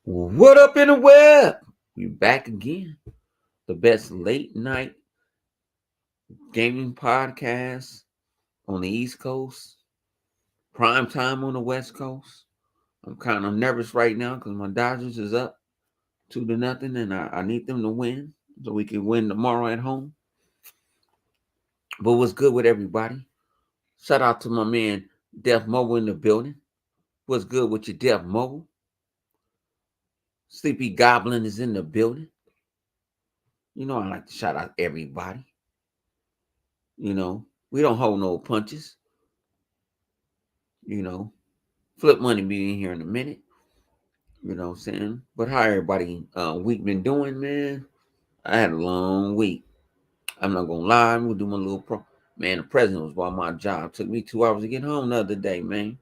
What up in the web? We back again. The best late night gaming podcast on the East Coast. Prime time on the West Coast. I'm kind of nervous right now because my Dodgers is up 2-0, and I need them to win so we can win tomorrow at home. But what's good with everybody? Shout out to my man Def Mobile in the building. What's good with your Def Mobile? Sleepy Goblin is in the building. You know I like to shout out everybody. We don't hold no punches. Flip Money be in here in a minute. You know what I'm saying? But how everybody week been doing, man? I had a long week. I'm not gonna lie, I'm gonna do my little man, the president was by my job. Took me 2 hours to get home the other day, man.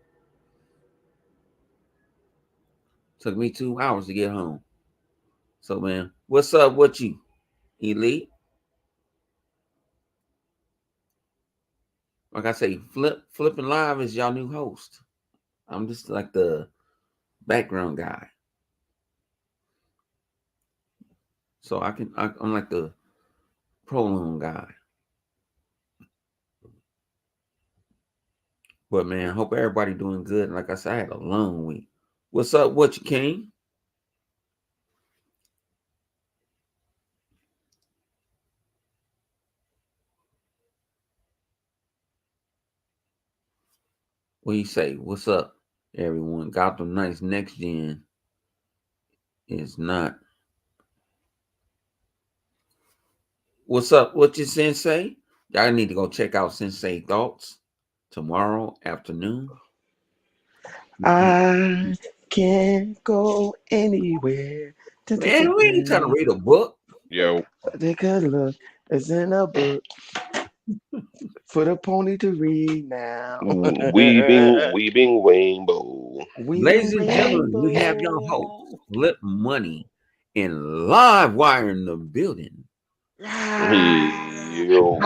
Took me 2 hours to get home. So man, what's up with you, Elite? Like I say, Flipping Live is y'all new host. I'm just like the background guy. So I'm like the prolong guy. But man, hope everybody doing good. Like I said, I had a long week. What's up? What you King? What you say? What's up, everyone? Gotham Knights Next Gen is not. What's up? What you Sensei? Y'all need to go check out Sensei Thoughts tomorrow afternoon. I can't go anywhere. Man, we ain't trying to read a book. Yo, Take a look. It's in a book for the pony to read now. weaving rainbow. Weaving Ladies and gentlemen, we have your host, rainbow. Flip Money, in live wire in the building. Yo,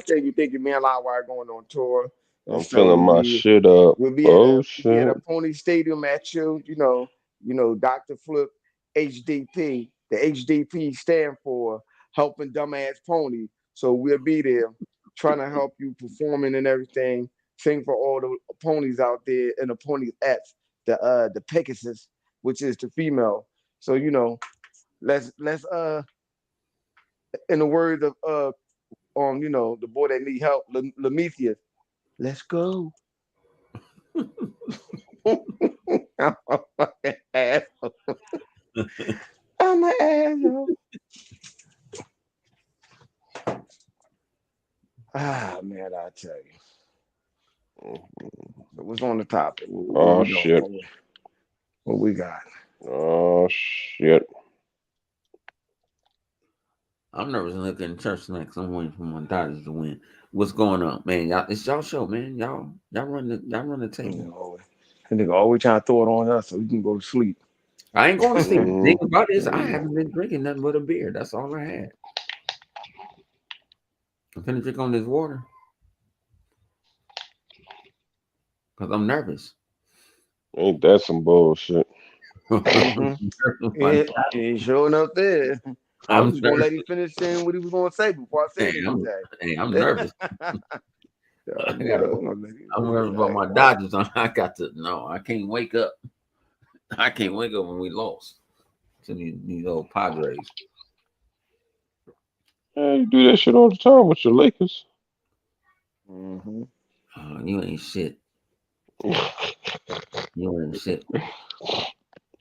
Thank you, man. Livewire going on tour, and I'm so filling my shit up. Oh we'll be at shit. a Pony Stadium at Dr. Flip HDP. The HDP stand for Helping Dumbass Pony. So we'll be there trying to help you performing and everything. Sing for all the ponies out there and the pony F, the Pegasus, which is the female. So let's in the words of the boy that need help, Lemetheus. Let's go. I'm an asshole. I'm an asshole. Man, I tell you. So what's on the topic? What Oh we doing? shit. What we got? Oh shit. I'm nervous and looking in church tonight because I'm waiting for my Dodgers to win. What's going on, man? Y'all, it's y'all show, man. Y'all run the table. And nigga always trying to throw it on us so we can go to sleep. I ain't going to sleep. The thing Mm, about it is I haven't been drinking nothing but a beer. That's all I had. I'm finna drink on this water because I'm nervous. ain't that some bullshit? Mm-hmm. It sure enough there. I was I'm just gonna let nervous. him finish saying what he was gonna say before I Hey, said I'm, anything. hey, I'm nervous. I I'm gotta. gonna let him I'm do nervous about my Dodgers. I got to. No, I can't wake up. I can't wake up when we lost to these old Padres. Hey, you do that shit all the time with your Lakers. Mm-hmm. You ain't shit. You ain't shit.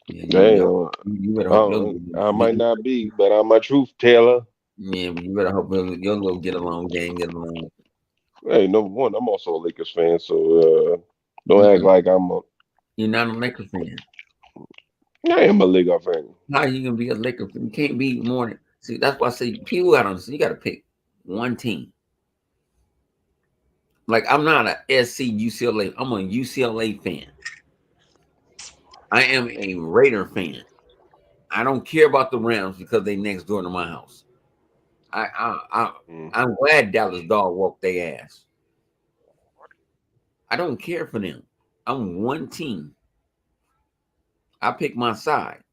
Yeah, Damn, you better hope I might not be, but I'm my truth teller. yeah, but you better hope your little get along gang get along. Hey, number one, I'm also a Lakers fan, so don't act Mm-mm. like I'm a. You're not a Lakers fan. I am a Lakers fan. How you gonna be a Lakers fan? You can't be more than see. That's why I say people got to understand. You got to pick one team. Like I'm not a SC UCLA. I'm a UCLA fan. I am a Raider fan. I don't care about the Rams because they next door to my house. I I, I Mm. I'm glad Dallas dog walked their ass. I don't care for them. I'm one team. I pick my side.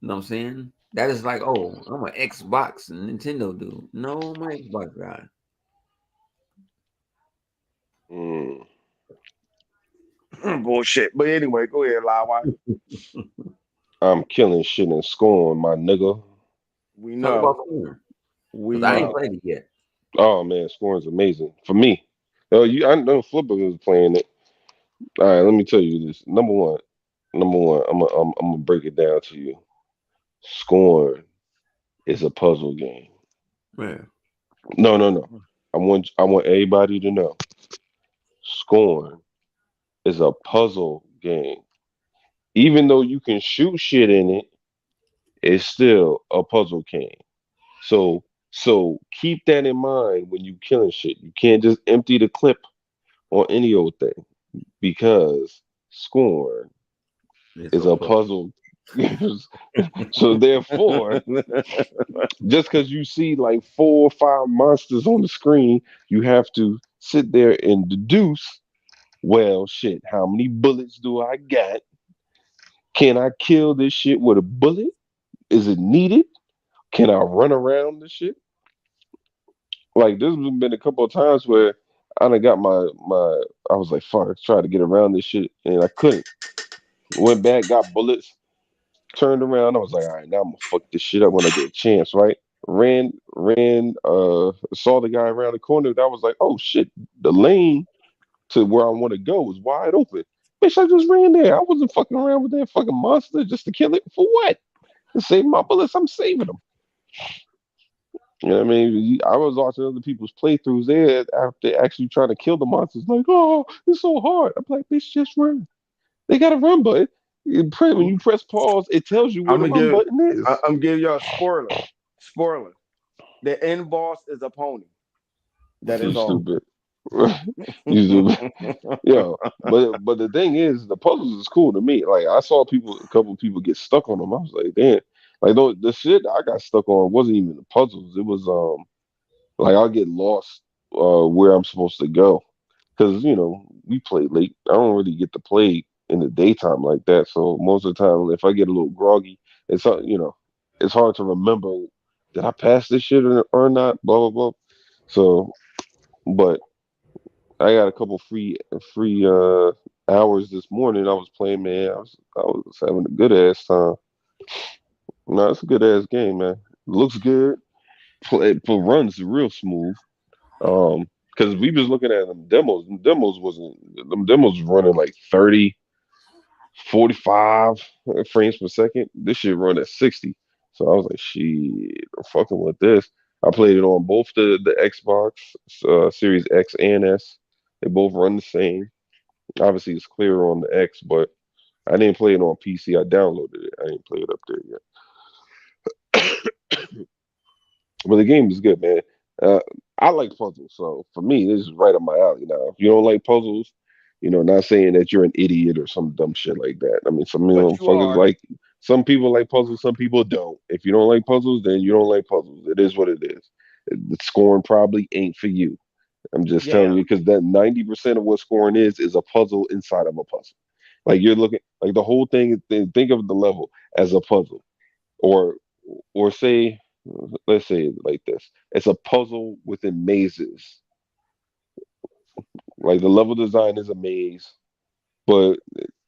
You know what I'm saying? That is like, oh, I'm an Xbox and Nintendo dude. No, I'm an Xbox guy. Mm. Bullshit. But anyway, go ahead, Lawai. I'm killing shit and scoring, my nigga. We Talk about know. Scorn. Because We I ain't know. played it yet. Oh man, scoring's amazing for me. Oh, I know Flipper was playing it. All right, let me tell you this. Number one. I'm gonna break it down to you. Scorn is a puzzle game. Man. No, no, no. I want everybody to know. Scorn is a puzzle game. Even though you can shoot shit in it, it's still a puzzle game. So keep that in mind when you killing shit. You can't just empty the clip on any old thing because Scorn It's is a a puzzle. puzzle. So therefore, just because you see like 4 or 5 monsters on the screen, you have to sit there and deduce. Well, shit, how many bullets do I got? Can I kill this shit with a bullet? Is it needed? Can I run around this shit? Like there's been a couple of times where I done got my I was like, fuck, I tried to get around this shit and I couldn't. Went back, got bullets, turned around. I was like, all right, now I'm gonna fuck this shit up when I get a chance, right? Saw the guy around the corner. That was like, oh shit, the lane to where I want to go is wide open. Bitch, I just ran there. I wasn't fucking around with that fucking monster just to kill it. For what? To save my bullets, I'm saving them. You know what I mean? I was watching other people's playthroughs there after actually trying to kill the monsters. Like, oh, it's so hard. I'm like, bitch, just run. They got a run button. When you press pause, it tells you where I'm the gonna run give. button is. I'm giving you a spoiler. Spoiler. The end boss is a pony. That You is all. stupid. You stupid. Yo, but the thing is, the puzzles is cool to me. Like I saw a couple of people get stuck on them. I was like, damn. Like the shit I got stuck on wasn't even the puzzles. It was like I'll get lost where I'm supposed to go because we play late. I don't really get to play in the daytime like that. So most of the time, if I get a little groggy, it's hard to remember did I pass this shit or not. Blah blah blah. So, but I got a couple free hours this morning. I was playing, man. I was having a good ass time. No, it's a good ass game, man. Looks good. For runs real smooth. Because we was looking at them demos. Them demos running like 30, 45 frames per second. This shit run at 60. So I was like, shit, I'm fucking with this. I played it on both the Xbox Series X and S. They both run the same. Obviously, it's clearer on the X, but I didn't play it on PC. I downloaded it. I didn't play it up there yet. But the game is good, man. Uh, I like puzzles, so for me, this is right up my alley. Now, if you don't like puzzles, not saying that you're an idiot or some dumb shit like that. I mean, some But you fuckers are. like some people like puzzles, some people don't. If you don't like puzzles, then you don't like puzzles. It is what it is. The scoring probably ain't for you. I'm just telling Yeah. you because that 90% of what scoring is a puzzle inside of a puzzle. Like you're looking like the whole thing. Think of the level as a puzzle, or say, let's say it like this: it's a puzzle within mazes. Like the level design is a maze, but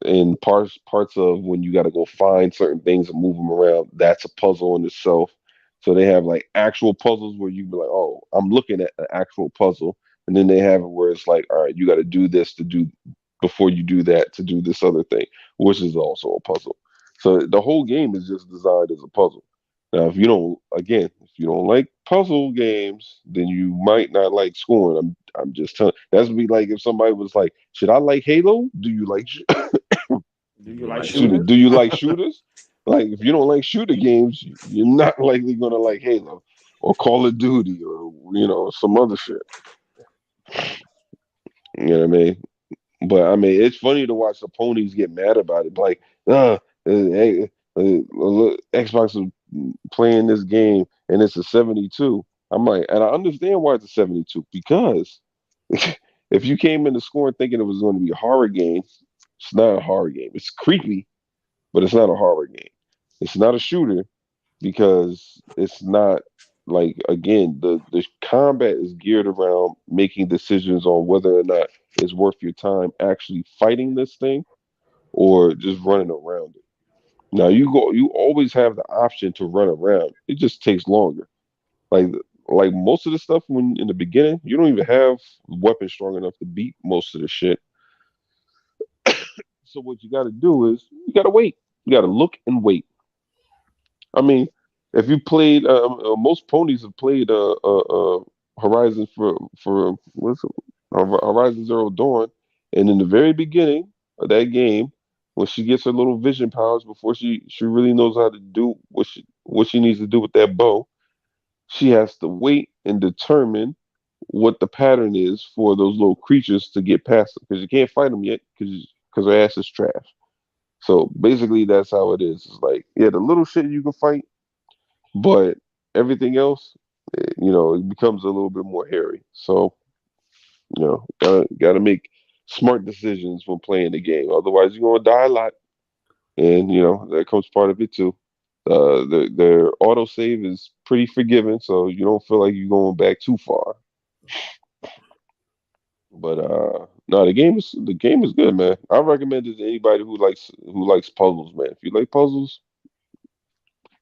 in parts of when you got to go find certain things and move them around, that's a puzzle in itself. So they have like actual puzzles where you be like, oh, I'm looking at an actual puzzle, and then they have it where it's like, all right, you got to do this to do before you do that to do this other thing, which is also a puzzle. So the whole game is just designed as a puzzle. Now, if you don't like puzzle games, then you might not like scoring. I'm just telling. That's be like if somebody was like, "Should I like Halo? Do you like Do you You like like Excuse me. shooters? Do you like shooters? Like, if you don't like shooter games, you're not likely gonna like Halo or Call of Duty or some other shit. You know what I mean? But I mean, it's funny to watch the ponies get mad about it. Like, hey, look, Xbox is playing this game and it's a 72. I'm like, and I understand why it's a 72 because if you came into scoring thinking it was going to be a horror game, it's not a horror game. It's creepy, but it's not a horror game. It's not a shooter because it's not like again the combat is geared around making decisions on whether or not it's worth your time actually fighting this thing or just running around it. Now you always have the option to run around. It just takes longer. Like like most of the stuff when in the beginning, you don't even have weapons strong enough to beat most of the shit. So what you got to do is you got to wait. You got to look and wait. I mean, if you played, most ponies have played Horizon for what's it? Horizon Zero Dawn, and in the very beginning of that game, when she gets her little vision powers before she really knows how to do what she needs to do with that bow, she has to wait and determine what the pattern is for those little creatures to get past them because you can't fight them yet because her ass is trash. So basically, that's how it is. It's like yeah, the little shit you can fight, but everything else, it becomes a little bit more hairy. So gotta make smart decisions when playing the game. Otherwise, you're gonna die a lot, and that comes part of it too. Their autosave is pretty forgiving, so you don't feel like you're going back too far. But no, the game is good, man. I recommend it to anybody who likes puzzles, man. If you like puzzles,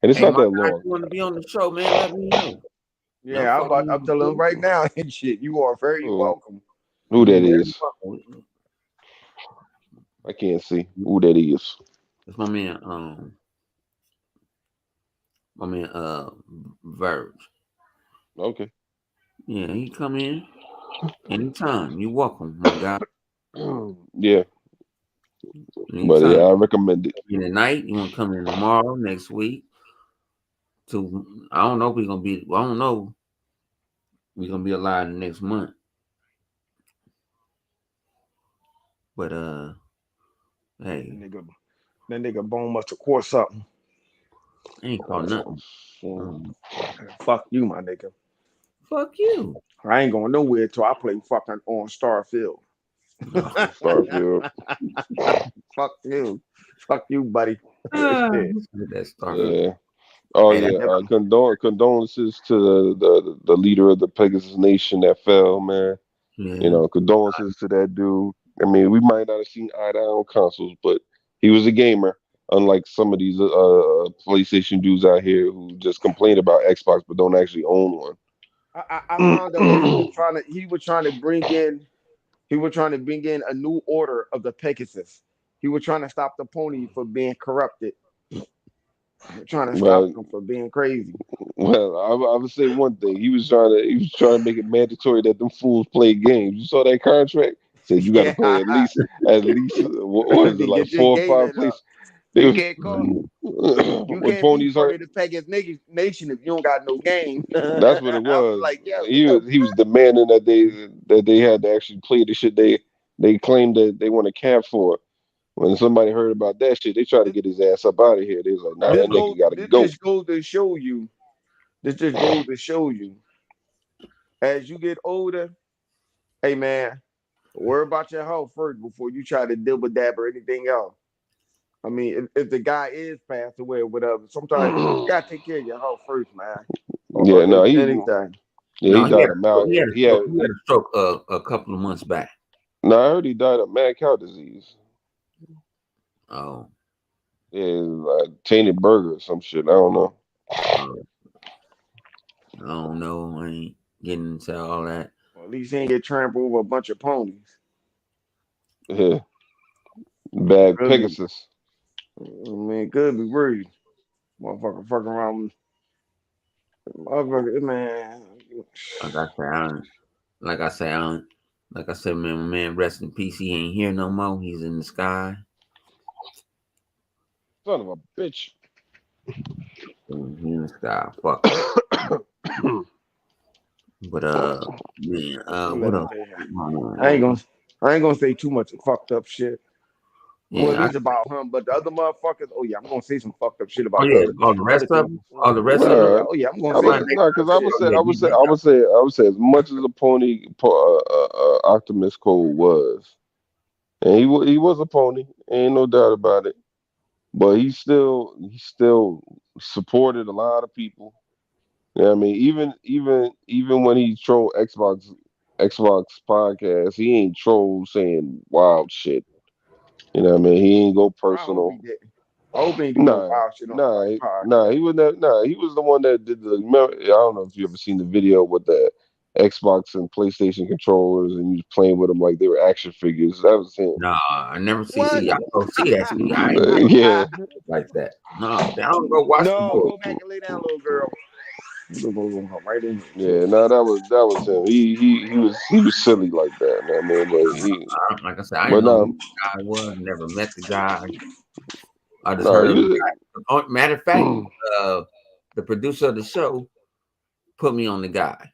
and it's Hey, not my that guy, long. you want to be on the show, man? Let me know. I'm Yeah, fucking I'm with telling him you. right now and shit. You are very Who, welcome. who You that very is? welcome. I can't see who that is. That's my man. My man. Verge. Okay. Yeah, he come in anytime. You welcome, my guy. Yeah, but yeah, Anytime. I recommend it. In the night, you want to come in tomorrow, next week. To I don't know if we're gonna be. I don't know we're gonna be alive next month. But That hey, nigga, that nigga Bone must have caught something. I ain't caught Oh, nothing. shit. Um, Fuck you, my nigga. fuck you. I ain't going nowhere till I play fucking on Starfield. No. Starfield. Fuck you. Fuck you, buddy. Shit. That Starfield. Yeah. Oh Hey, yeah. that Never. Condolences to the leader of the Pegasus Nation that fell, man. yeah. Condolences to that dude. I mean, we might not have seen eye to eye on consoles, but he was a gamer. Unlike some of these PlayStation dudes out here who just complain about Xbox but don't actually own I found out one. he was trying to bring in a new order of the Pegasus. He was trying to stop the pony from being corrupted. Trying to stop Well, them from being crazy. I would say one thing. He was trying to make it mandatory that them fools play games. You saw that contract? Said you got to Yeah, play at least what is it to like get your 4 or 5 gaming up. places? They You was can't call. You when can't be ponies part hurt. of the Pegasus Nation if you don't got no game. That's what it I was was. like, yeah, what He the was he was demanding that they had to actually play the shit they claimed that they want a cap for. When somebody heard about that shit, they tried to this, get his ass up out of here. They was like, nah, this that goes nigga got to this go. just goes to show you. This just goes to show you. As you get older, hey man, worry about your health first before you try to dibble dab or anything else. I mean, if the guy is passed away or whatever, sometimes you gotta take care of your health first, man. Yeah, If no, anything. he No, he died had a of stroke. mal. He had a He stroke. had He had a stroke a couple of months back. no, I heard he died of mad cow disease. Oh, Yeah, tainted burger or some shit. I don't know. uh, I don't know. I ain't getting into all that. Well, at least he ain't get trampled over a bunch of ponies. Yeah, bad Could be, Pegasus. I mean, could be worried. Motherfucker fucking around. Motherfucker, man. Like I said, I don't, like I said, I don't, like I said, man, my man, rest in peace. He ain't here no more. He's in the sky. Son of a bitch. He in the sky. Fuck him. But man, Let what him else? stay here. I ain't Um, gonna I ain't gonna say too much fucked up shit. Well, at yeah, least about him, but the other motherfuckers, oh yeah, I'm gonna say some fucked up shit oh about yeah, all the other rest of them, people. all the rest of them. Yeah, Nah, oh yeah, I'm gonna I say Why mean, some they? no, fucked up because I shit. would Oh say, yeah, I would say, they I would say, I would say, as much as a pony, Optimus Code was, and he was a pony, ain't no doubt about it. but he still supported a lot of people. Yeah, I mean, even when he trolled Xbox podcast, he ain't troll saying wild shit. You know what I mean? He ain't go I hope he personal. did. I hope he ain't do no Nah, wild shit on nah, nobody's nah. podcast. He was not, nah. He was the one that did the. I don't know if you ever seen the video with the Xbox and PlayStation controllers, and he was playing with them like they were action figures. That was him. Nah, I never see. What? See, I go see that. See, I ain't never Yeah, like that. No, I don't go watch the No, go back bullshit. and lay down, little girl. You gonna go right in here. yeah. Nah, that was him. He was silly like that. You know what I mean, Like I said, I didn't but know nah, who the guy was. Never met the guy. I just nah. heard He of the was. guy. Matter of fact, uh, the producer of the show put me on the guy.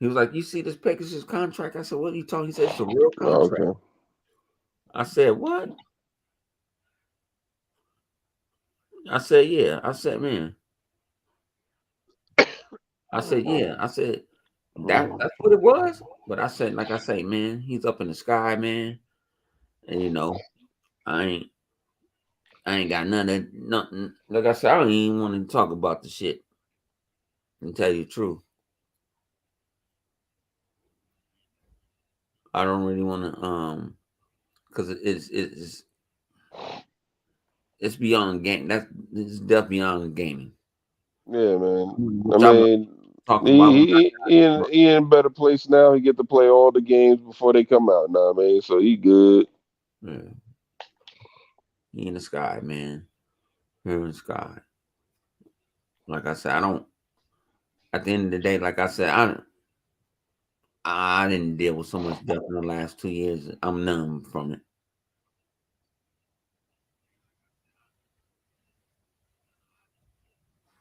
He was like, "You see this Pegasus contract?" I said, "What are you talking?" He said, "It's a real Oh, contract." okay. I said, "What?" I said, "Yeah." I said, "Man." I said, "Yeah." I said, "That's what it was." But I said, like I say, man, he's up in the sky, man, and I ain't I ain't got nothing. Like I said, I don't even want to talk about the shit and tell you the truth. I don't really want to because it's beyond game. It's definitely beyond gaming. Yeah, man. I Which I'm mean, talk about when he in a better place now. He get to play all the games before they come out now, man. So he good. yeah, he in the sky, man. Here in the sky. Like I said, I don't. At the end of the day, like I said, I didn't deal with so much death in the last 2 years. I'm numb from it.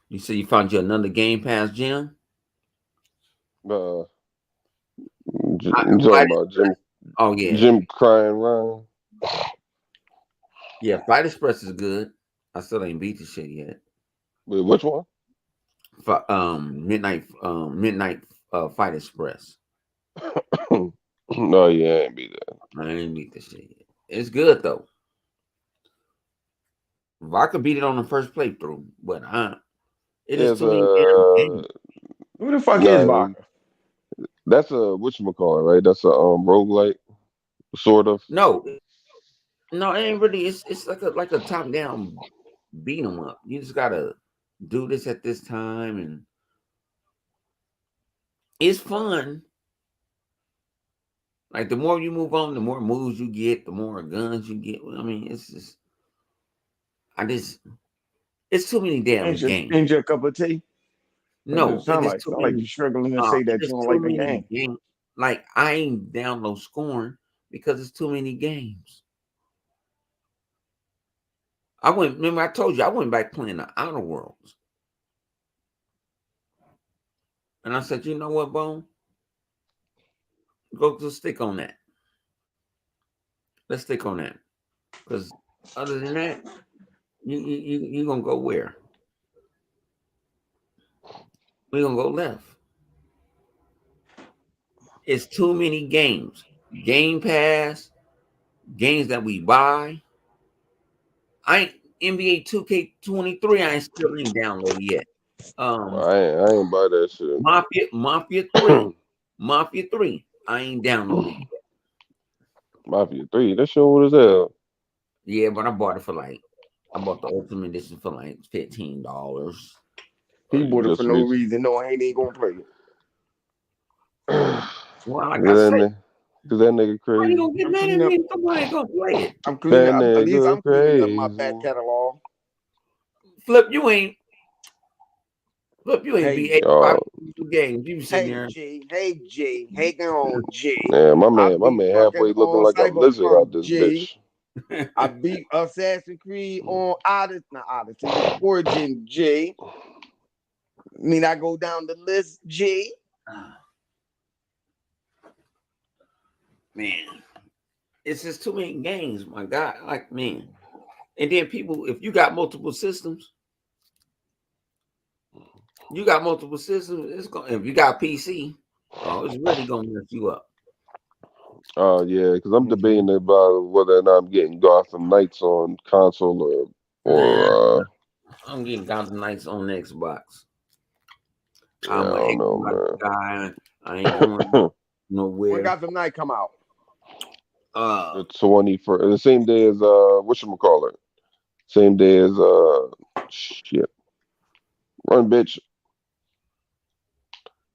You say you found you another Game Pass gym? Uh, you Fight talking about Express. Oh yeah, Jim crying Ryan? yeah. Fight Express is good. I still ain't beat the shit yet. Wait, which one? Midnight Fight Express. No, yeah, I ain't be that. I ain't beat the shit yet. It's good though. If I could beat it on the first playthrough, but it is It's too many damn games. Who the fuck is no, Vodka? that's a whatchamacallit, right? That's a roguelike, sort of. No, no, it ain't really. It's like a top down beat 'em up. You just gotta do this at this time, and it's fun. Like the more you move on, the more moves you get, the more guns you get. I mean, it's just I just it's too many damn games. Ain't your cup of tea? It No, it is too sound like many. you're struggling to say It that is you don't too like the many game. games. Like I ain't download Scorn because it's too many games. I went. Remember, I told you I went back playing the Outer Worlds, and I said, you know what, Bone? Go to stick on that. Let's stick on that because other than that, you gonna go where? We gonna go left. It's too many games. Game Pass, games that we buy. I ain't NBA 2K23. I ain't still ain't downloaded yet. Um, I ain't buy that shit. Mafia 3. Mafia 3. I ain't downloaded yet. Mafia 3. That shit what is hell. Yeah, but I bought the Ultimate Edition for like $15. He bought it for Just no reach. reason. No, I ain't gonna play it. Well, like I Cause said, that nigga why you crazy. gonna get I'm mad at cleaning up. me if somebody ain't gonna play it? I'm cleaning That up. At least nigga I'm cleaning up my back crazy. catalog. Flip, you ain't Hey, beat 85 Oh, games. You sitting hey, there. G. Hey, G. Hey, on, G. man, my I man, my beat man fucking halfway looking on like a lizard Cyberpunk, out this G. bitch. I beat Assassin's Creed on Odyssey, not Odyssey, Origin, G. Mean I go down the list, G. Man, it's just too many games, my God. Like, man. And then people, if you got multiple systems, it's going if you got PC, oh, it's really gonna mess you up. Yeah, because I'm Mhm. debating about whether or not I'm getting Gotham Knights on console Nah, or I'm getting Gotham Knights on Xbox. yeah, I I'm an don't Xbox know, guy. I ain't going man. When nowhere. Gotham Knight come out? Uh, The 21st, the same day as whatchamacallit, same day as shit, run bitch,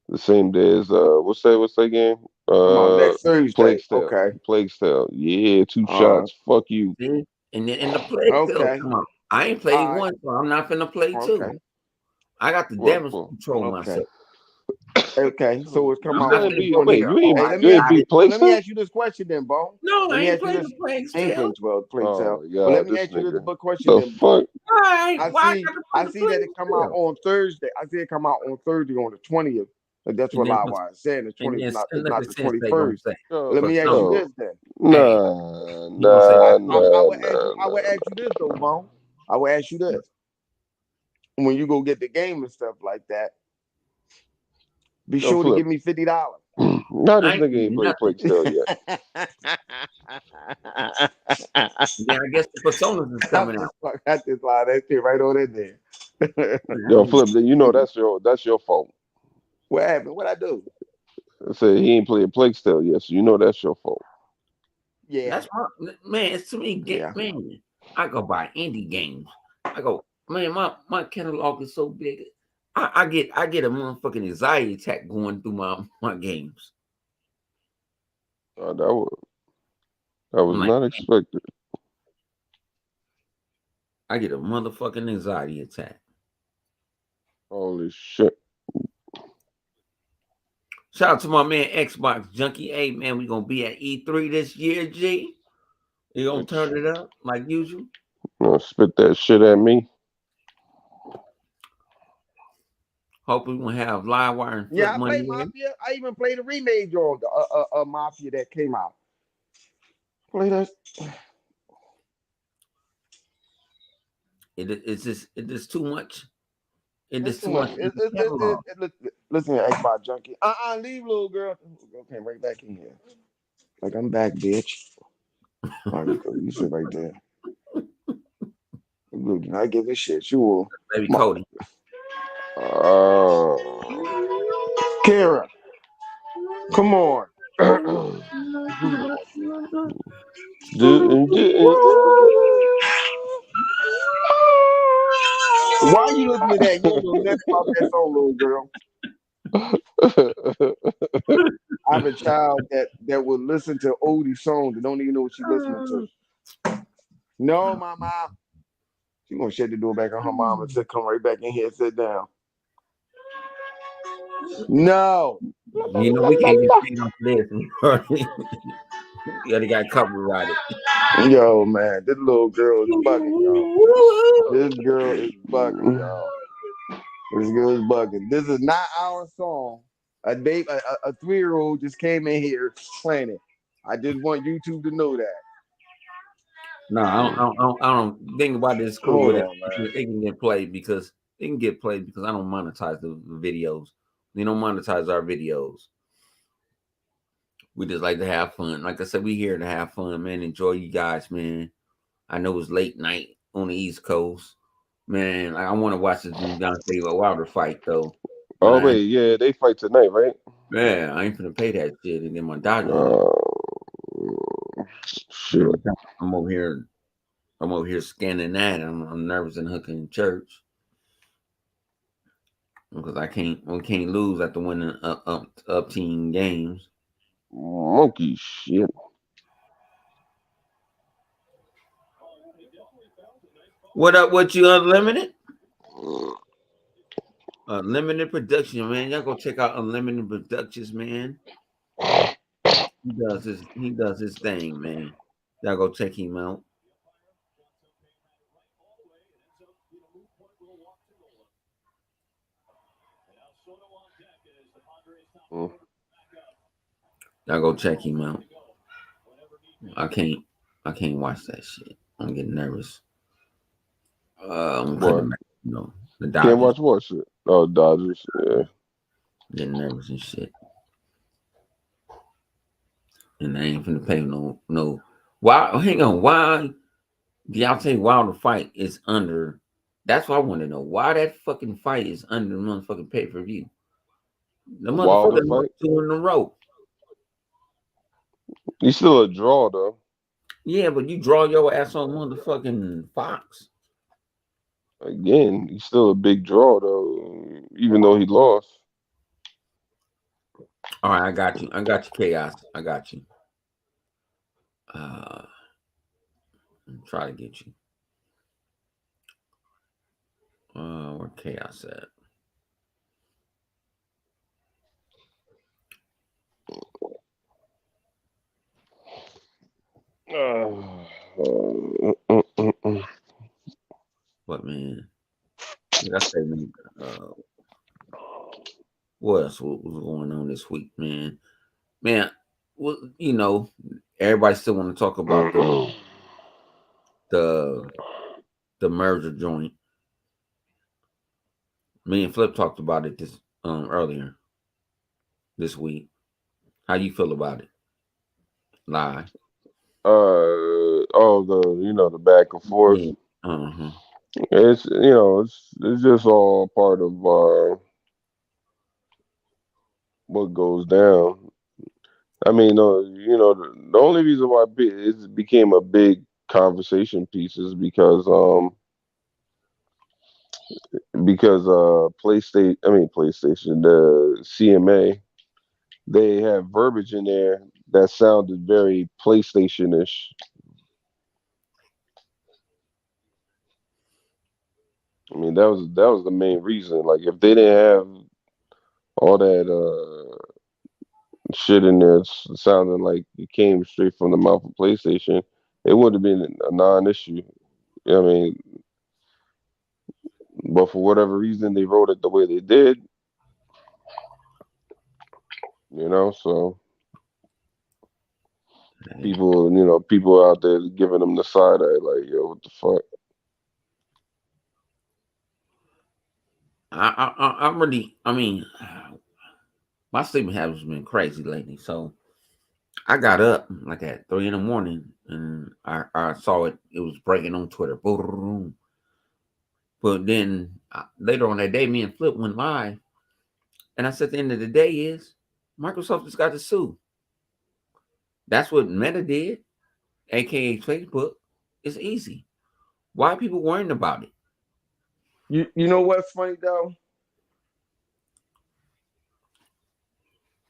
the same day as what's that game? Come on, next Thursday. Plague's Tale, Okay. Plague's Tale. Yeah, two All right. shots. Fuck you. see, and the plague still Okay. come out. I ain't played All right. one, so I'm not finna play two. Okay. I got the Well, damage well, control Okay. myself. Okay. So it's come you I'm out. still not ain't finna beat. go in Wait, there. Oh, I you ain't got it. beat Well, let Plague's me Tale? ask you this question then, Bo. No, Let I me ain't ask you played this. the plague I ain't still. played 12 play Oh tell. my But let god, me this ask you this nigga. but question The then, Bo. fuck? Why I got to play I the see that plague it come out still? on Thursday. I see it come out on Thursday on the 20th. But that's And what then Livewire is saying. The and 20th then is not it's let not the the sensei gonna 21st. say, Let Yo, me ask you so yo, this then. hey, nah, he gonna say nah, I nah, would ask you nah, I would nah. ask you this though, Bo. I would ask you this. When you go get the game and stuff like that, be Yo, sure to Flip. give me $50. Now this I ain't nigga ain't doing played nothing. Plague Tale yet. Then I guess the personas is coming out. I just lie that shit right on in there. Yo, Man, Flip, you know that's your fault. What happened? What I do? I said he ain't played Plague Tale yet, so you know that's your fault. Yeah, that's my man. It's to me, yeah. man. I go buy indie games. I go, man. My catalog is so big. I get a motherfucking anxiety attack going through my games. That was I'm like, not expected. I get a motherfucking anxiety attack. Holy shit. Shout out to my man Xbox Junkie. Hey man, we gonna be at E3 this year, G. You gonna turn it up like usual? Spit that shit at me. Hopefully we gonna have live wire and flip Yeah, I money played there. Mafia. I even played a remake on the Mafia that came out. Play that. It is too much. It It's is too too much. much in the catalog. Listen, Xbox junkie. Leave, little girl. Little girl came right back in here. Like I'm back, bitch. All right, you sit right there. Look, I give a shit. You will. Baby Come on, Cody. Oh. Kara. Come on. Do. Why you listen to that? You don't know nothing about that song, little girl. I have a child that will listen to oldie songs and don't even know what she's listening to. No, mama. She gonna shut the door back on her mom and just come right back in here and sit down. No. We can't get paid off this. The other guy copyrighted. Yo, man, this little girl is bugging, y'all. This girl is bugging, y'all. This girl is bugging. This is not our song. A 3-year-old just came in here playing it. I just want YouTube to know that. No, I don't think about this cool Hold with it. on, man. It can get played because I don't monetize the videos. We don't monetize our videos. We just like to have fun. Like I said, we here to have fun, man. Enjoy you guys, man. I know it's late night on the East Coast. Man, I want to watch this Deontay Wilder fight though. But Oh wait, yeah, they fight tonight, right? I ain't finna pay that shit and then my Dodgers lose. Uh, You shit. know, I'm over here scanning that. I'm nervous and hooking church because we can't lose after winning up team games. Monkey shit. What up? What you unlimited? Unlimited production, man. Y'all go check out Unlimited Productions, man. He does his thing, man. Y'all go check him out. Mm. Y'all go check him out. I can't I can't watch that shit. I'm getting nervous. I'm What? cutting back, the Can't Dodgers. watch what shit? Oh, Dodgers. Yeah. Getting nervous and shit. and they ain't finna pay no. Why? Hang on. Why Deontay Wilder fight is under? That's what I want to know. Why that fucking fight is under the motherfucking pay per view? The The Wilder motherfucker lost fight. two in a row. He's still a draw though. Yeah, but you draw your ass on motherfucking Fox. Again, he's still a big draw though, even though he lost. All right, I got you. I got you, chaos. I got you. Try to get you. Where chaos at? What man? Like I say, man. What else? What was going on this week, man? Man, well, everybody still want to talk about the the merger joint. Me and Flip talked about it this earlier this week. How you feel about it? Lie. The back and forth. Yeah. Uh-huh. It's just all part of what goes down. I mean, the only reason why it became a big conversation piece is because PlayStation, the CMA, they have verbiage in there that sounded very PlayStation-ish. I mean, that was the main reason. Like, if they didn't have all that shit in there sounding like it came straight from the mouth of PlayStation, it would have been a non-issue. I mean, but for whatever reason, they wrote it the way they did. So people out there giving them the side eye, like, yo, what the fuck? I'm really. I mean, my sleeping habits have been crazy lately. So I got up like at 3 in the morning, and I saw it. It was breaking on Twitter. Boom. But then later on that day, me and Flip went live, and I said, the end of the day is Microsoft just got to sue. That's what Meta did, aka Facebook. It's easy. Why are people worrying about it? You know what's funny though?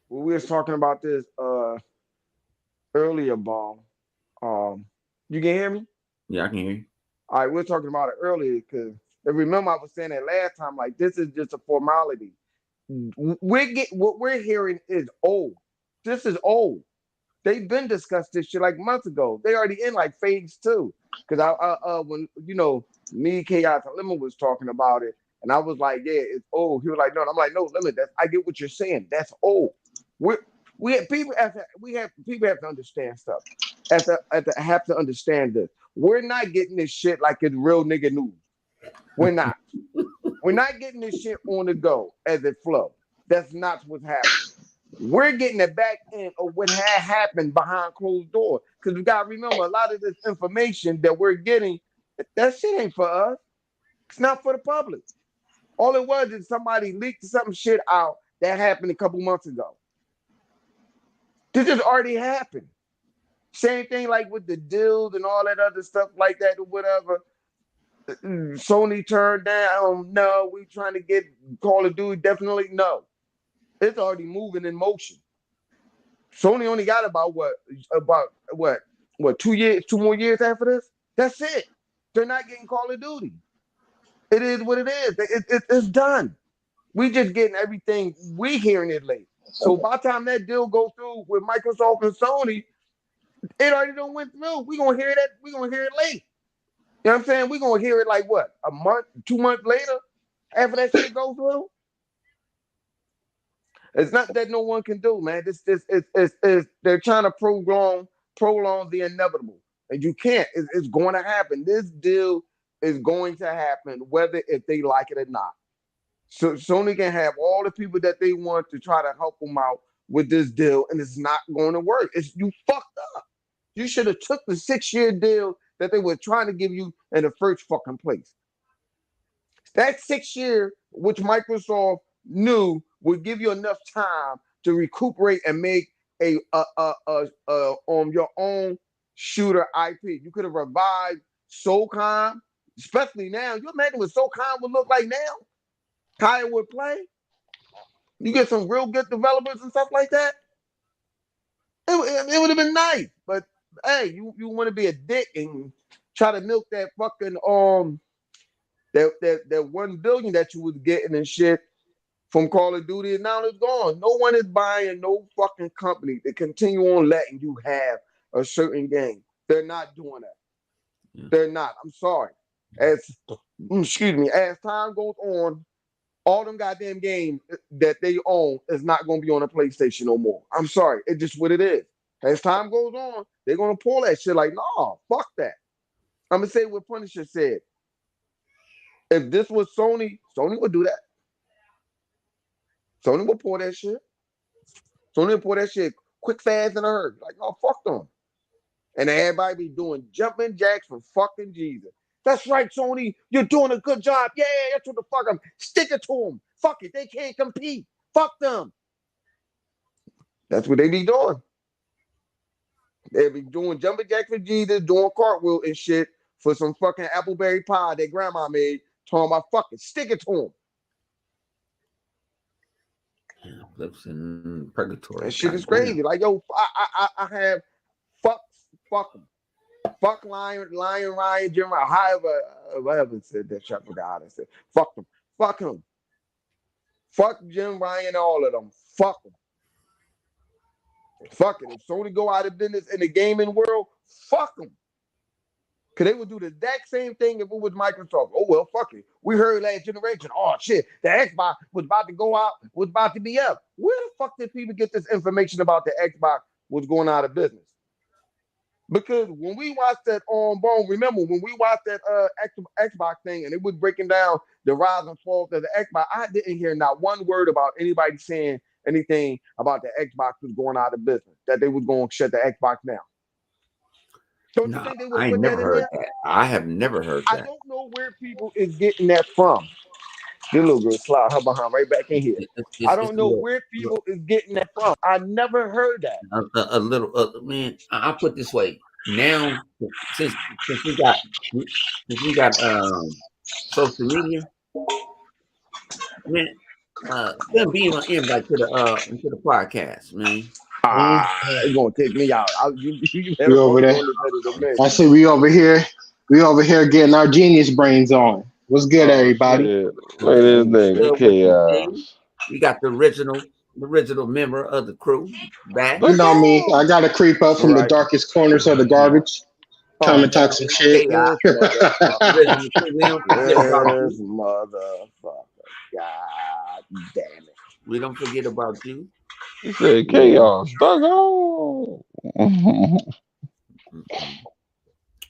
We was talking about this earlier, ball. You can hear me? Yeah, I can hear you. All right, we were talking about it earlier because remember I was saying that last time. Like this is just a formality. What we're hearing is old. This is old. They've been discussed this shit like months ago. They already in like phase two. Because when me, Chaos, and Lemon was talking about it, and I was like, yeah, it's old. He was like, no, and I'm like, no, Lemon, I get what you're saying. That's old. We have people have to understand stuff. Have to understand this. We're not getting this shit like it's real nigga news. We're not. We're not getting this shit on the go as it flows. That's not what's happening. We're getting the back end of what had happened behind closed doors. Because we got to remember, a lot of this information that we're getting, that shit ain't for us. It's not for the public. All it was is somebody leaked some shit out that happened a couple months ago. This has already happened. Same thing like with the deals and all that other stuff like that or whatever. Sony turned down. No, we trying to get Call of Duty. Definitely no. It's already moving in motion. Sony only got about 2 years, 2 more years after this. That's it. They're not getting Call of Duty. It is what it is. It's done. We just getting everything. We hearing it late. So by the time that deal go through with Microsoft and Sony, it already don't went through. We gonna hear that. We gonna hear it late. You know what I'm saying? We gonna hear it like what, a month, 2 months later after that shit go through. It's not that no one can do, man. It's they're trying to prolong the inevitable, and you can't. It's going to happen. This deal is going to happen, whether if they like it or not. So Sony can have all the people that they want to try to help them out with this deal, and it's not going to work. It's you fucked up. You should have took the 6 year deal that they were trying to give you in the first fucking place. That 6 year, which Microsoft knew would give you enough time to recuperate and make a your own shooter IP. You could have revived SOCOM, especially now. You imagine what SOCOM would look like now? How it would play? You get some real good developers and stuff like that. It would have been nice. But hey, you want to be a dick and try to milk that fucking that 1 billion that you was getting and shit from Call of Duty, and now it's gone. No one is buying no fucking company to continue on letting you have a certain game. They're not doing that. Yeah. They're not. I'm sorry. As excuse me, as time goes on, all them goddamn games that they own is not going to be on a PlayStation no more. I'm sorry. It's just what it is. As time goes on, they're going to pull that shit like, nah, fuck that. I'm going to say what Punisher said. If this was Sony, Sony would do that. Sony would pull that shit. Sony would pull that shit quick, fast, and a hurry. Like, oh, fuck them. And everybody be doing jumping jacks for fucking Jesus. That's right, Sony. You're doing a good job. Yeah, that's what the fuck I'm. Stick it to them. Fuck it. They can't compete. Fuck them. That's what they be doing. They be doing jumping jacks for Jesus, doing cartwheel and shit for some fucking appleberry pie that grandma made. Talking about fucking stick it to them. Yeah, Blips in purgatory. That shit is God damn. crazy. Like, yo, I have fuck them. Fuck Lion Ryan, Jim Ryan, however, whatever said that shit, I forgot how to say. Fuck them. Fuck him. Fuck Jim Ryan, all of them. Fuck them. Fuck it. If Sony go out of business in the gaming world, fuck them. Because they would do the exact same thing if it was Microsoft. Oh, well, fuck it. We heard last generation, oh, shit, the Xbox was about to go out, was about to be up. Where the fuck did people get this information about the Xbox was going out of business? Because when we watched that on Bone, remember when we watched that Xbox thing and it was breaking down the rise and fall of the Xbox, I didn't hear not one word about anybody saying anything about the Xbox was going out of business, that they was going to shut the Xbox down. Don't you No, think they would I have ain't put that never in heard there? that. I have never heard I that. don't know where people is getting that from. This little girl slide her behind right back in here. I It's don't a know little, where people is getting that from. I never heard that. a little, man. I'll put it this way. Now, since since we got since we got social media, man, send me an invite to the podcast, man. Mm. It's gonna take me out. You We better over focus there. on this better than me. I see we over here. We over here getting our genius brains on. What's good, Oh everybody? shit! Look at Okay, this Oh what's nigga shit. good with you, G? chaos. We got the original member of the crew back. You Let's know me. I go. gotta creep up from the Right. darkest corners of the garbage, come Oh, and talk This some is shit. chaos. this motherfucker. Original crew. We don't forget about This you. motherfucker. God damn it. We don't forget about you. He said Yeah. chaos. Dog. Mm-mm.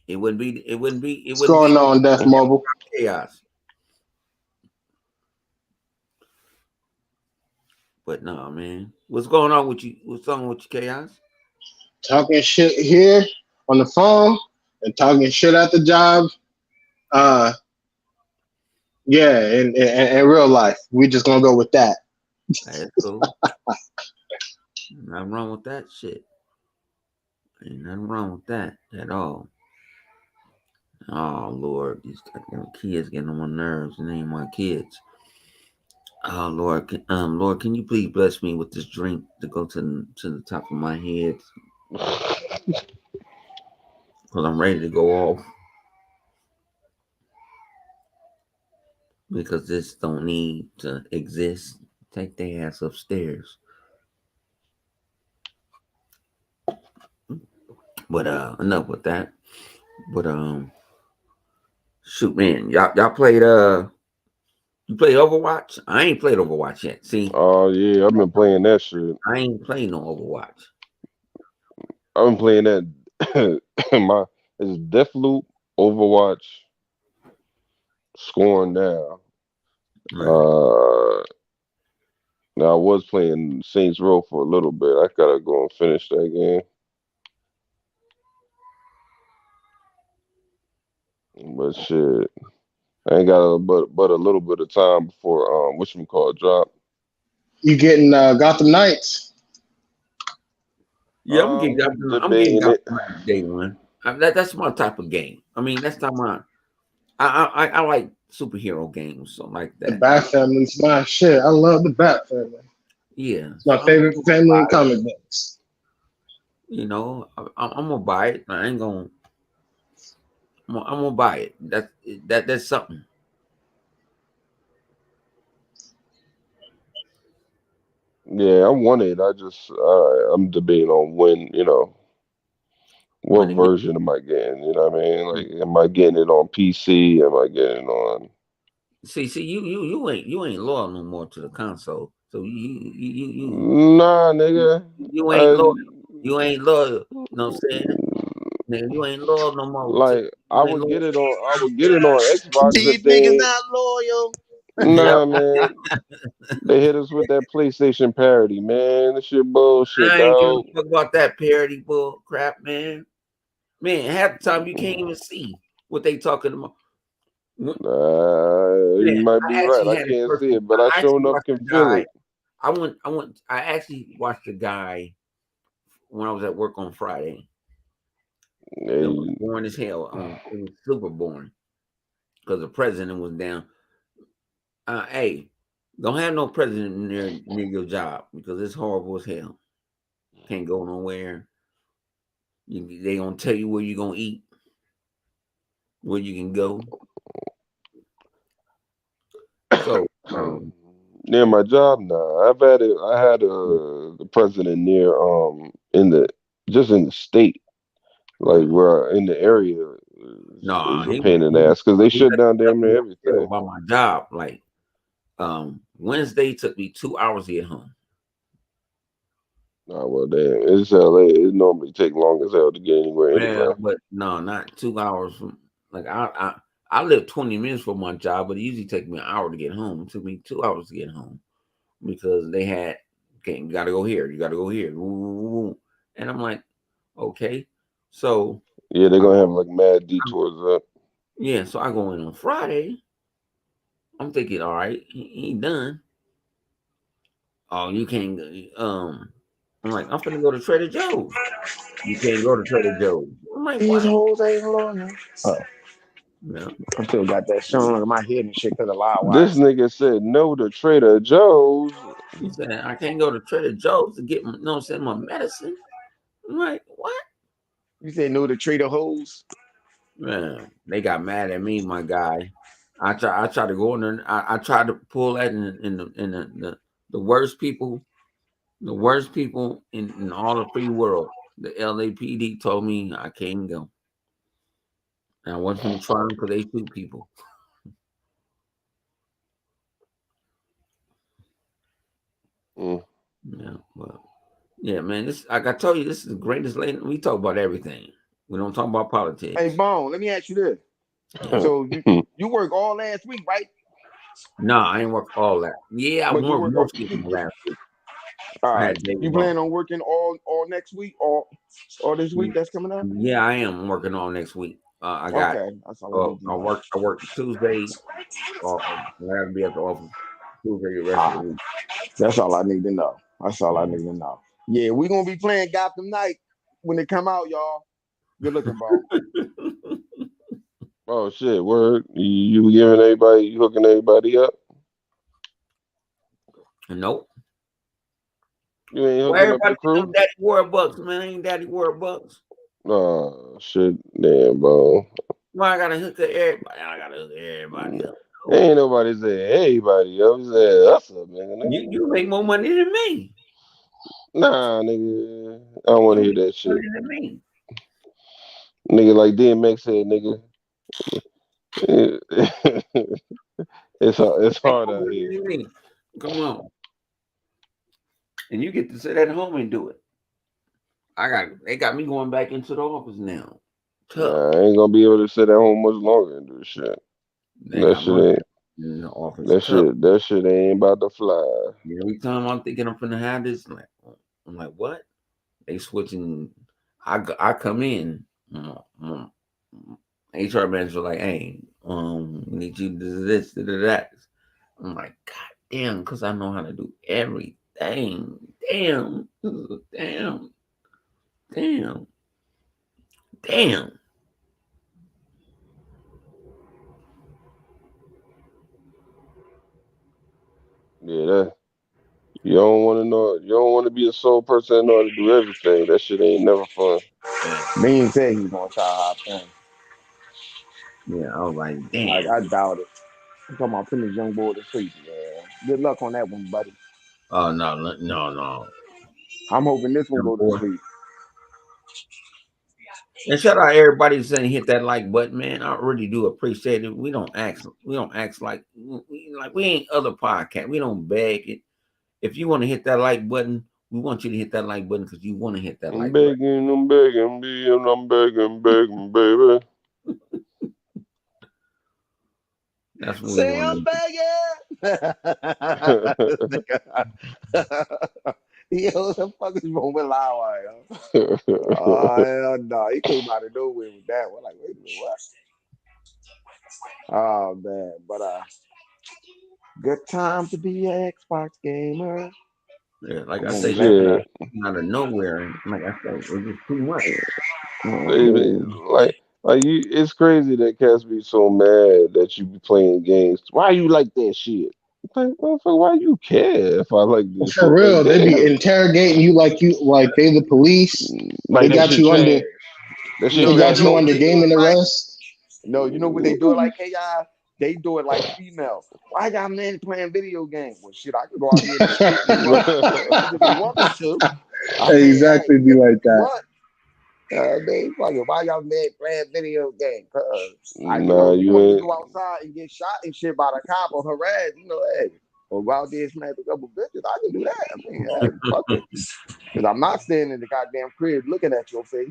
It wouldn't be. It wouldn't be. It What's wouldn't going be on, Death Mobile? chaos. But no, man. What's going on with you? What's on with you, chaos? Talking shit here on the phone and talking shit at the job. Uh, yeah, in real life, we just gonna go with that. That's cool. Nothing wrong with that shit. Ain't nothing wrong with that at all. Oh Lord, these goddamn kids getting on my nerves, and they ain't my kids. Oh Lord, Lord, can you please bless me with this drink to go to the top of my head, because I'm ready to go off, because this don't need to exist. Take their ass upstairs. But enough with that. But shoot, man, y'all played you played Overwatch? I ain't played Overwatch yet. See, Oh yeah, I've been playing that shit. I ain't playing no Overwatch. I've been playing that. My it's Deathloop, Overwatch, Scorn now. Right. Uh, Now I was playing Saints Row for a little bit. I gotta go and finish that game. But shit, I ain't got but a little bit of time before whatchamacallit drop. You getting Gotham Knights? Yeah, I'm getting Debating it. Gotham day one. That's my type of game. I mean, that's not my. I like superhero games, something like The that. Bat Family's my shit. I love the Bat Family. Yeah, It's so my favorite I'm family in buy it. comic books. You know, I'm gonna buy it. I ain't gonna. I'm gonna buy it. That's something. Yeah, I want it. I'm debating on when, what When it gets. version am I getting? You know what I mean? Like, am I getting it on PC? Am I getting it on? See, you ain't loyal no more to the console. So Nah, nigga. you ain't I, loyal. You ain't loyal. Know what I'm saying? Nigga, you ain't loyal no more. like, You ain't loyal. I would get it on Xbox if These niggas they. not loyal. Yeah, Nah, man. They hit us with that PlayStation parody, man. This shit bullshit, I ain't giving dog. a fuck about that parody bull crap, man. Man, half the time you can't even see what they talking about. You Man, might be I right. actually I had a can't see person. it, but I I sure actually enough watched can the feel guy. it. I actually watched the guy when I was at work on Friday. It was Hey, boring as hell. It was super boring because the president was down. Hey, don't have no president near your job because it's horrible as hell. Can't go nowhere. They gonna tell you where you gonna eat, where you can go. So, near my job now. I've had it. I had the president near in the just in the state, like uh, where in the area no, is a pain in the ass because they shut down damn near everything. about my job. Like, Wednesday took me 2 hours to get home. Oh well, damn. It's LA. It normally take long as hell to get anywhere Yeah, anyway. but no, not 2 hours from. Like I live 20 minutes from my job, but it usually take me an hour to get home. It took me 2 hours to get home because they had, okay, you got to go here, you got to go here, and I'm like, okay, so Yeah, they're I gonna go, have like mad detours up. yeah, so I go in on Friday. I'm thinking, all right, he done. Oh, you can't. I'm like, I'm finna go to Trader Joe's. You can't go to Trader Joe's. I'm like, These what? hoes ain't loyal. Oh, Yeah. I still got that showing on my head and shit because of loud This wires. nigga said no to Trader Joe's. He said, I can't go to Trader Joe's to get my, you know what I'm saying, my medicine. I'm like, what? You say no to trader hoes? Man, they got mad at me, my guy. I tried to go in there. I tried to pull that in the worst people in all the free world. The LAPD told me I can't go. And I wasn't going to try them because they shoot people. Mm. Yeah, well, yeah, man. This, like I told you, this is the greatest late. We talk about everything. We don't talk about Hey, politics. Bone, let me ask you this. Yeah. So you work all last week, right? No, I ain't work all that. Yeah, I But you worked work all, most of them last week. all I right. had days You off. plan on working all next week, or this week that's coming up? Yeah, I am working on next week. I got. Okay, that's all I need to I know. work. I work Tuesday. I have to be at the office Tuesday the rest of the Ah, week. that's all I need to know. That's all I need to know. Yeah, we gonna be playing Gotham Knight when they come out, y'all. Good looking, Bone. Oh shit, word. You giving everybody, you hooking everybody up? Nope. You ain't Why hooking up everybody the get crew? them Daddy War Bucks, man? I ain't Daddy War Bucks. Oh shit, damn, bro. Why I gotta hook up everybody? I gotta hook everybody up. No. Ain't nobody say everybody else. Said us up, You nigga. make more money than me. Nah, nigga. I don't want You to hear make that more shit. money than me. Nigga, like DMX said, nigga. It's Make hard more out money here. than me. Come on, and you get to sit at home and do it. They got me going back into the office now. Tough. Nah, I ain't gonna be able to sit at home much longer and do shit. They That got shit my ain't. Offense tough. That shit ain't about to fly. Every time I'm thinking I'm finna have this, I'm like, what? They switching. I come in. HR manager like, hey, we need you to do this, to do that. I'm like, God damn, because I know how to do everything. Damn, damn, damn, damn. Yeah, that you don't want to know. You don't want to be a sole person that know how to do everything. That shit ain't never fun. Yeah, Bean said he's gonna try hop in. yeah. I was like, Like damn. I doubt it. I'm talking about putting this young boy to sleep. Yeah. Good luck on that one, buddy. Oh no, no, no. I'm hoping this one Young go to boy. sleep. And shout out everybody saying hit that like button, man. I really do appreciate it. We don't ask. We don't ask like we ain't other podcast. We don't beg it. If you want to hit that like button, we want you to hit that like button because you want to hit that like button. I'm begging, I'm begging, begging, baby. That's what we Say want I'm to begging. Yo, the fuck is wrong with Lyle? Oh hell no, he came out of nowhere with that one. Like, wait a minute, what? Oh man, but good time to be an Xbox gamer. do. Yeah, like I'm I gonna be say, shit laughing Shit, at. out of nowhere. Like I say, it's just too much. baby, Man. like you, it's crazy that cats be so mad that you be playing games. Why you like that shit? Like, motherfucker, why you care if I like Well, this for shit? Like, real, they be damn, interrogating you like they the police. like They that got shit you under. trash. That shit No, They got trash. you no, under they do gaming it like arrest. no. You know what they do it like? AI. They do it like female. Why y'all men playing video games? Well, shit, I could go out here in the street and run niggas if you want me to. I mean, hey, Exactly, be like if you that. want. Fuck it. Why y'all men playing video games? Cause Nah, if you you want me to ain't. go outside and get shot and shit by the cop or harassed, hey, or go out there and smack a couple bitches, I can do that. I mean, hey, fuck it. Cause I'm not standing in the goddamn crib looking at your face.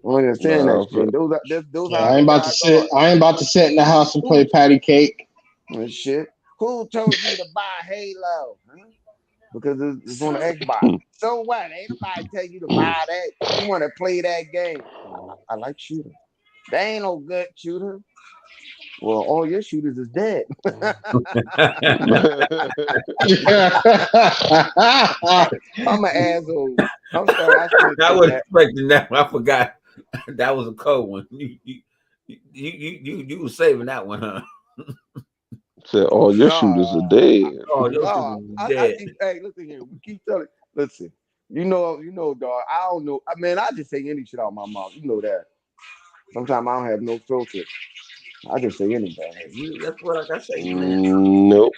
I don't understand that Nah, shit. Those Yeah, how the guys are. I ain't about to sit in the house and Who play patty cake. and shit? Who told you to buy Halo? Huh? Because it's on the Xbox. So what? Ain't nobody tell you to buy that. You want to play that game? I like shooters. They ain't no good shooter. Well, all your shooters is dead. I'm an asshole. I'm sorry. I should have I said was that. expecting that. I forgot. That was a cold one. You was saving that one, huh? said, "Oh, your shooters are No, dead." Oh, your shit no. was I dead. keep. Hey, listen here. We keep telling. Listen. Dog. I don't know. I mean, I just say any shit out my mouth. You know that. Sometimes I don't have no filter. I just say anything. That's what like I say, man. Nope.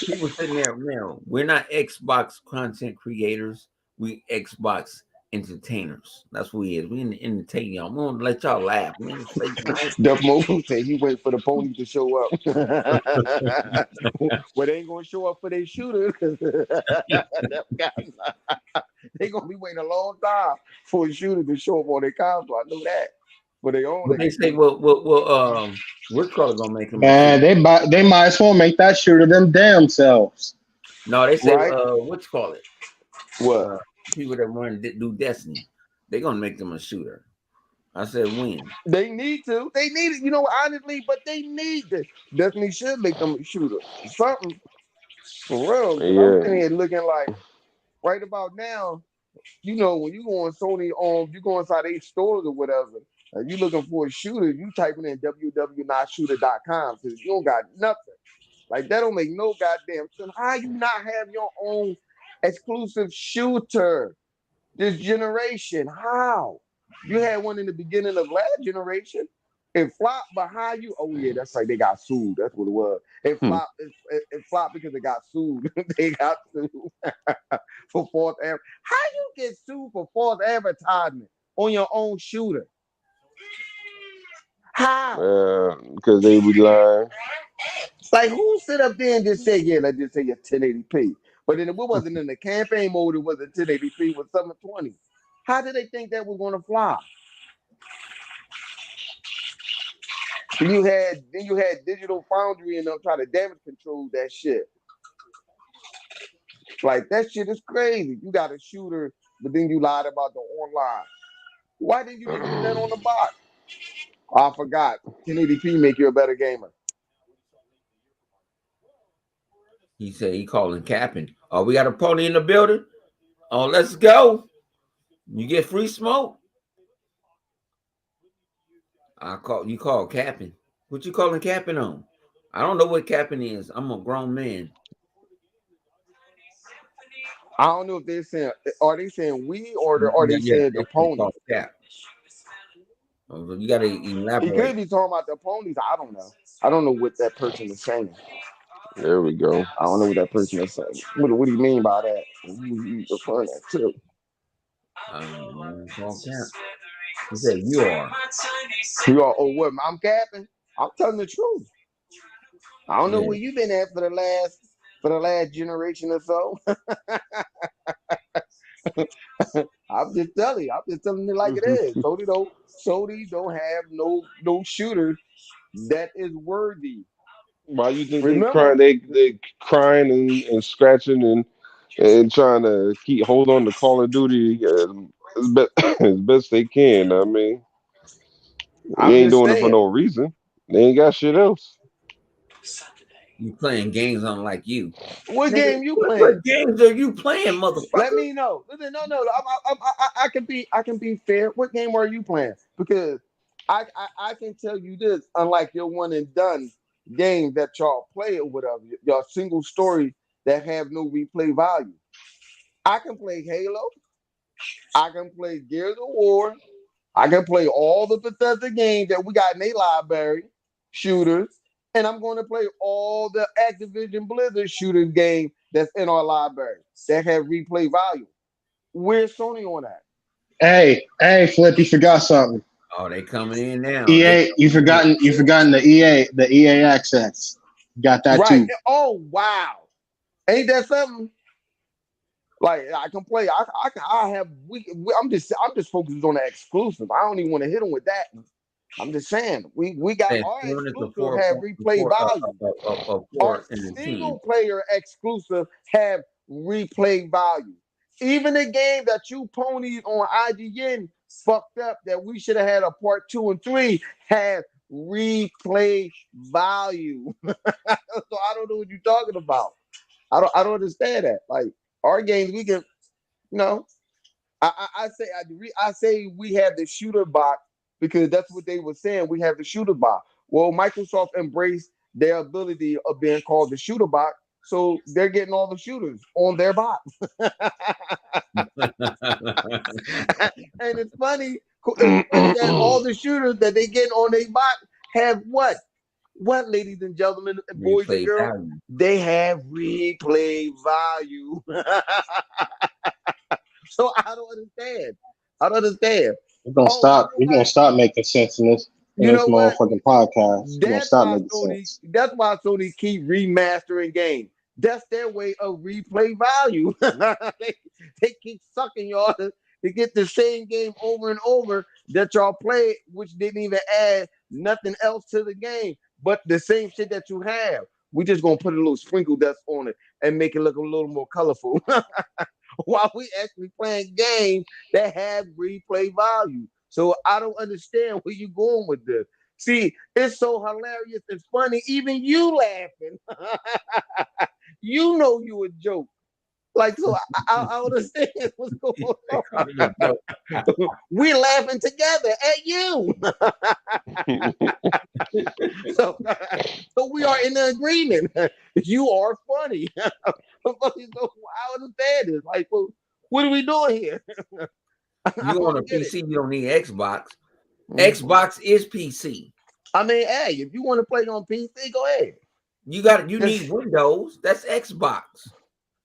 People sitting there, man. We're not Xbox content creators. We Xbox entertainers. That's what we is. We entertain y'all. We want to let y'all laugh. We ain't say tonight. Duff Mofo said he wait for the pony to show up. Well, they ain't gonna show up for their shooter. They gonna be waiting a long time for a shooter to show up on their console. I know that. For their own But they say, entertainment. what's called gonna make him a Man, shooter? they might as well make that shooter them damn selves. No, they say, Right? what's call it? What? Uh, people that want to do Destiny, they're gonna make them a shooter. I said when. They need to. They need it, honestly, but they need to. Destiny should make them a shooter. Something for real. Because I'm Yeah, sitting here looking like right about now, when you go on Sony you go inside eight stores or whatever, you looking for a shooter, you typing in www.shooter.com because you don't got nothing. Like that don't make no goddamn sense. How you not have your own exclusive shooter this generation? How? You had one in the beginning of last generation. It flopped behind you. Oh yeah, that's right. They got sued. That's what it was. It Hmm. flopped. It flopped because it got sued. They got sued for false advertisement. How you get sued for false advertisement on your own shooter? How? because they be lying. Like who sit up there and just say, yeah, let's just say your 1080p. But then it wasn't in the campaign mode, it was a 1080p, it was 720. How did they think that was gonna fly? Then you had Digital Foundry and them try to damage control that shit. Like that shit is crazy. You got a shooter, but then you lied about the online. Why didn't you just do that on the bot? I forgot. 1080p make you a better gamer. He said he calling capping. Oh, we got a pony in the building. Oh, let's go. You get free smoke. You call capping. What you calling capping on? I don't know what capping is. I'm a grown man. I don't know if they're saying are they saying we or are Yeah, they yeah, saying they the say pony? call cap. You got to He could elaborate. be talking about the ponies. I don't know. I don't know what that person is saying. There we go. I don't know what that person is saying. What do you mean by that? Who you referring that to? Call cap. He said you are. You are, oh what? I'm capping. I'm telling the truth. I don't know Yeah. where you been at for the last generation or so. I'm just telling you. I'm just telling you like it is. Sony don't have no shooter that is worthy. Why you think they Remember, crying? They crying and scratching and trying to keep hold on to Call of Duty as best as best they can. I mean, they I'm ain't just doing it for saying. no reason. They ain't got shit else. You playing games unlike you. What Nigga, game you what playing? games are you playing, Let motherfucker? me know. Listen, no. I can be fair. What game are you playing? Because I can tell you this. Unlike your one and done game that y'all play or whatever, your single story that have no replay value. I can play Halo. I can play Gears of War. I can play all the Bethesda games that we got in their library, shooters, and I'm going to play all the Activision Blizzard shooter game that's in our library that have replay value. Where's Sony on that? Hey, Flip, you forgot something. Oh, they coming in now. They EA, you coming in. forgotten the EA access. Got that Right. too. Oh wow. Ain't that something? Like I can play. I have. I'm just focused on the exclusive. I don't even want to hit them with that. I'm just saying we got And our Scorn is the exclusive have replay value. Our 4 and a 10. single player exclusive have replay value. Even the game that you ponies on IGN fucked up that we should have had a part 2 and 3 have replay value. So I don't know what you're talking about. I don't understand that. Like our games, we can, you know, I say we have the shooter box because that's what they were saying. We have the shooter box. Well, Microsoft embraced their ability of being called the shooter box, so they're getting all the shooters on their box. And it's funny that all the shooters that they get on their box have what? What, ladies and gentlemen, boys and Replay girls? value. They have replay value. So I don't understand. I don't understand. We're gonna Oh, you stop. know We're gonna what? stop making sense in You this know what? motherfucking podcast. We're gonna That's stop why making Sony. sense. That's why Sony keep remastering games. That's their way of replay value. they keep sucking y'all to get the same game over and over that y'all played, which didn't even add nothing else to the game, but the same shit that you have. We just gonna put a little sprinkle dust on it and make it look a little more colorful. While we actually playing games that have replay value. So I don't understand where you going with this. See, it's so hilarious and funny. Even you laughing. You know you a joke. Like, so I understand what's going They call it a joke. on. We're laughing together at you. So, so we are in agreement. You are funny. So I understand this. Like, well, what are we doing here? I You on a don't get it. PC, you don't need Xbox. Mm. Xbox is PC. I mean, hey, if you want to play on PC, go ahead. You need Just Windows. That's Xbox.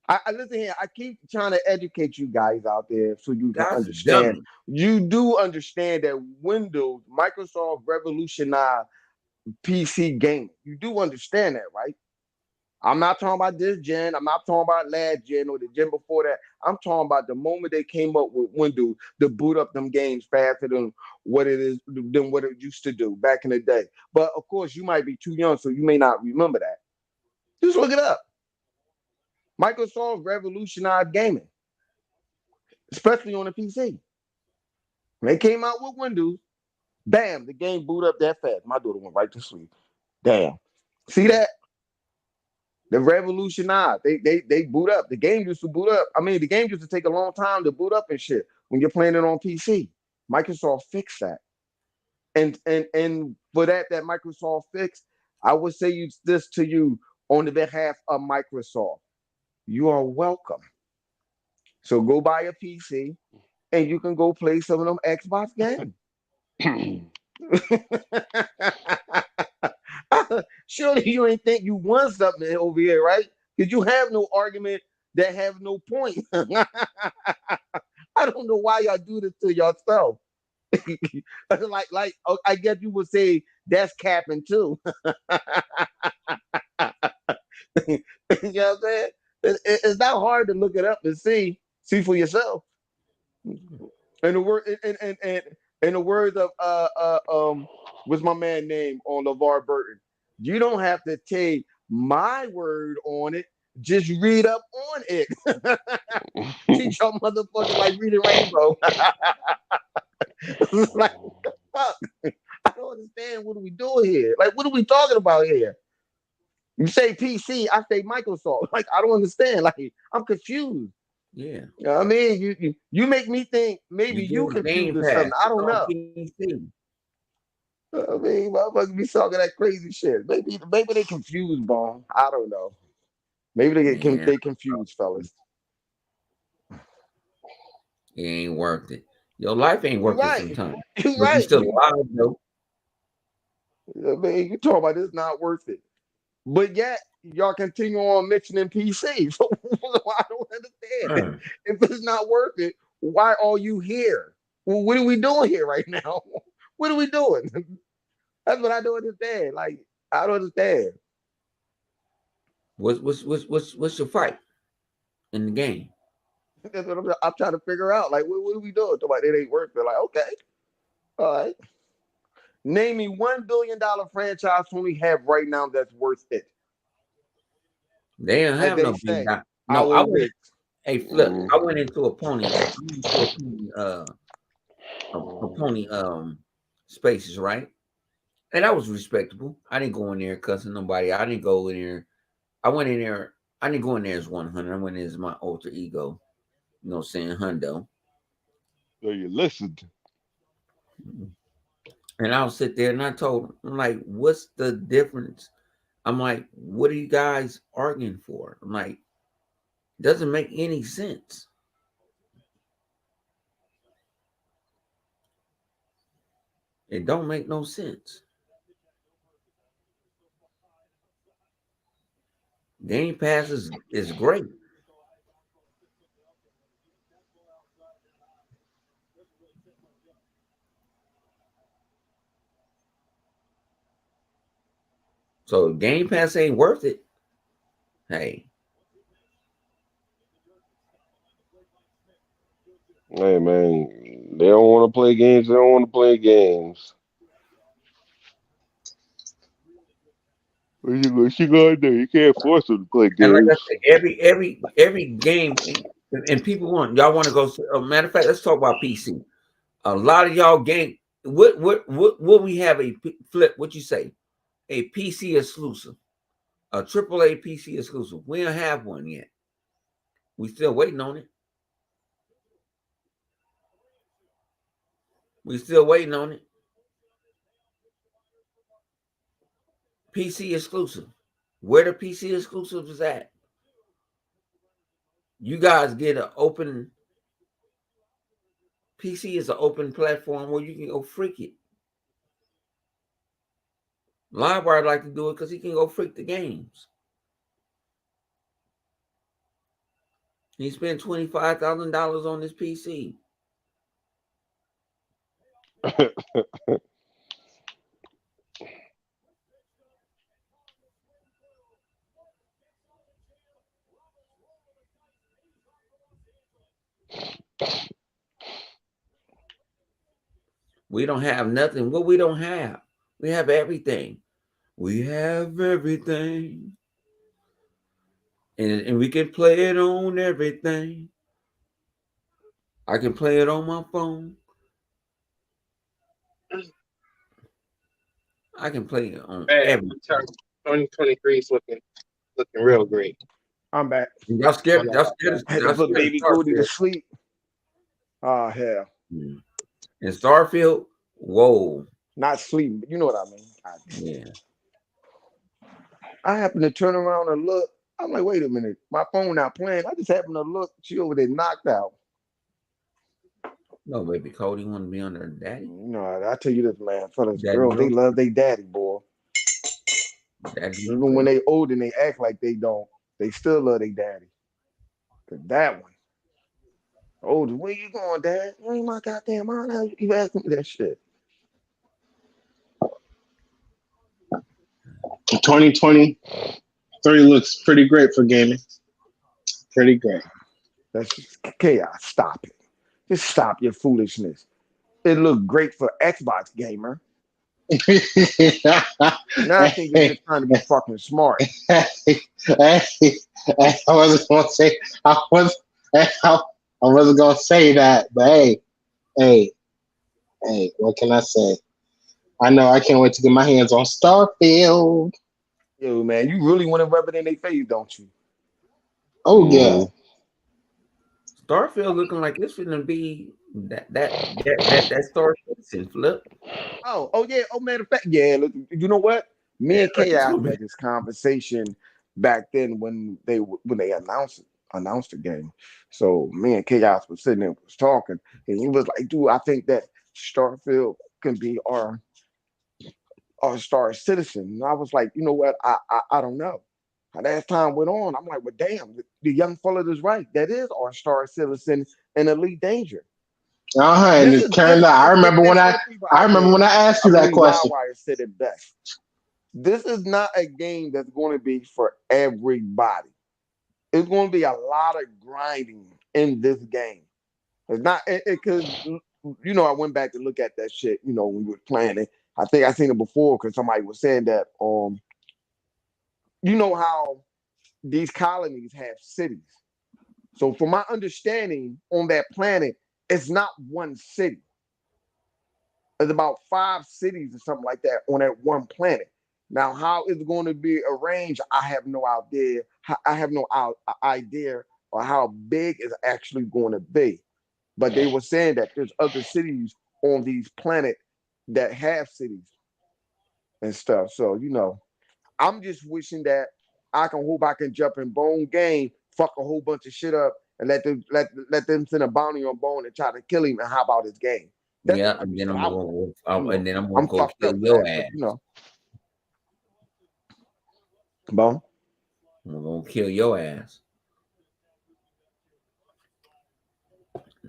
I listen here. I keep trying to educate you guys out there so you can That's understand. dummy. You do understand that Windows, Microsoft revolutionized PC gaming. You do understand that, right? I'm not talking about this gen. I'm not talking about last gen or the gen before that. I'm talking about the moment they came up with Windows to boot up them games faster than what it used to do back in the day. But of course, you might be too young, so you may not remember that. Just look it up. Microsoft revolutionized gaming, especially on the PC. When they came out with Windows, bam, the game boot up that fast. My daughter went right to sleep. Damn. See that? The revolutionized. They boot up. The game used to boot up. I mean, the game used to take a long time to boot up and shit when you're playing it on PC. Microsoft fixed that. And for that Microsoft fixed, I would say this to you on the behalf of Microsoft. You are welcome. So go buy a PC and you can go play some of them Xbox games. Surely you ain't think you won something over here, right? Because you have no argument that have no point. I don't know why y'all do this to yourself. like I guess you would say that's capping too. You know what I'm saying? It's not hard to look it up and see for yourself. And the word and in the words of what's my man name on LeVar Burton, you don't have to take my word on it. Just read up on it. Teach your motherfuckers like reading Rainbow. Like what the fuck? I don't understand what are we doing here. Like what are we talking about here? You say PC, I say Microsoft. Like I don't understand. Like I'm confused. Yeah. You know what I mean? You make me think maybe You you get a confused Game or Pass. something. I It's don't on know. PC. I mean, motherfuckers be talking that crazy shit. Maybe they confused, Bone. I don't know. Maybe Yeah, they confused, fellas. it ain't worth it. Your life ain't You worth it right. sometimes. You But you right. still alive though. I mean, you talking about this not worth it. But yet y'all continue on mentioning PC. So I don't understand. Mm. If it's not worth it, why are you here? Well, what are we doing here right now? What are we doing? That's what I don't understand. Like I don't understand. What's your fight in the game? That's what I'm trying to figure out. Like, what are we doing? Like, it ain't worth it. Like, okay, all right. Name me $1 billion franchise we have right now that's worth it. They don't As have they no say, No, I our went. wits. Hey, flip. I went into a pony. I went into a pony. A pony. Spaces, right? And that was respectable. I didn't go in there cussing nobody. I didn't go in there. I went in there. I didn't go in there as 100. I went in as my alter ego. You know, saying hundo. So you listened. And I'll sit there and I told him, I'm like, what's the difference? I'm like, what are you guys arguing for? I'm like, doesn't make any sense. It don't make no sense. Game Pass is great. So if Game Pass ain't worth it, hey, Hey man, they don't want to play games. They don't want to play games. What you gonna do? You can't force them to play and like I games. said, every game, and people want to go. Matter of fact, let's talk about PC. A lot of y'all game. What we have flip? What you say? A PC exclusive, a AAA PC exclusive. We don't have one yet. We still waiting on it. We still waiting on it. PC exclusive. Where the PC exclusive is at? You guys get an open PC is an open platform where you can go freak it. Livewire like to do it because he can go freak the games. He spent $25,000 on this PC. We don't have nothing. What we don't have, we have everything. We have everything, and we can play it on everything. I can play it on my phone. I can play it on Man, everything. 2023 is looking real great. I'm back. Y'all I don't scared? know Y'all about scared? that. Of, I had to y'all put scared of baby Cody to Starfield? sleep. Oh hell. Mm. And Starfield, whoa, Not sleep, but you know what I mean. yeah. I happened to turn around and look. I'm like, wait a minute, my phone not playing. I just happened to look. She over there knocked out. No, baby, Cody want to be under daddy. You know, I tell you this, man, fellas, Daddy girls, they long, love their daddy, boy. daddy long Even when Cody. they old and they act like they don't, they still love their daddy. Cause that one, old, where you going, dad? You ain't my goddamn mom. How you keep asking me that shit? 2023 looks pretty great for gaming. Pretty great. That's just chaos. Stop it. Just stop your foolishness. It looked great for Xbox gamer. Now I think you're Hey, just trying to be fucking smart. hey, I wasn't gonna say I wasn't gonna say that, but hey, hey, what can I say? I know I can't wait to get my hands on Starfield. Yo, man, you really want to rub it in their face, don't you? Oh yeah. Mm-hmm. Starfield looking like it's gonna be that Star Citizen flip. Oh yeah. Oh, matter of fact, yeah. Look, you know what? Yeah, Me and like it's Chaos gonna be. had this conversation back then when they announced the game. So me and Chaos was sitting there was talking, and he was like, "Dude, I think that Starfield can be our Star Citizen." And I was like, "You know what? I don't know." And as time went on, I'm like, "Well, damn, the young fella is right. That is our Star Citizen in Elite Danger." And This it is this turned out. and some people I out remember there. when I asked I you that believe question. Livewire said it best. This is not a game that's going to be for everybody. It's going to be a lot of grinding in this game. It's not because you know I went back to look at that shit. You know when we were playing it. I think I seen it before because somebody was saying that. You know how these colonies have cities. So from my understanding, on that planet, it's not one city. There's about 5 cities or something like that on that one planet. Now, how it's going to be arranged, I have no idea. I have no idea or how big it's actually going to be. But they were saying that there's other cities on these planets that have cities and stuff. So I'm just wishing that I can hope I can jump in Bone game, fuck a whole bunch of shit up, and let them send a bounty on Bone and try to kill him and hop out his game. That's the Yeah, type of shit I want. and then I'm gonna I'm go fucked kill up for your that, but ass. Bone. I'm gonna kill your ass.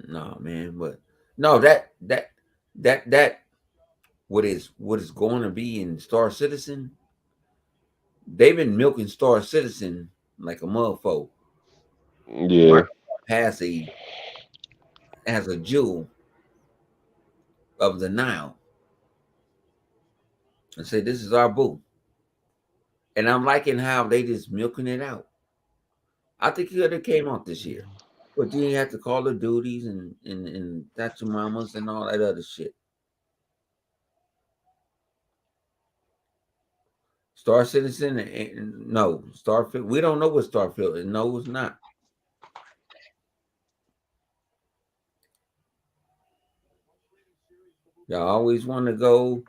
No, man, but no, that what is going to be in Star Citizen. They've been milking Star Citizen like a motherfucker. Yeah. Microsoft has a jewel of the Nile and say this is our boo. And I'm liking how they just milking it out. I think it could have came out this year. But you ain't have to call the duties and that's your mamas and all that other shit. Star Citizen, no. Starfield, we don't know what Starfield is. No, it's not. Y'all always want to go.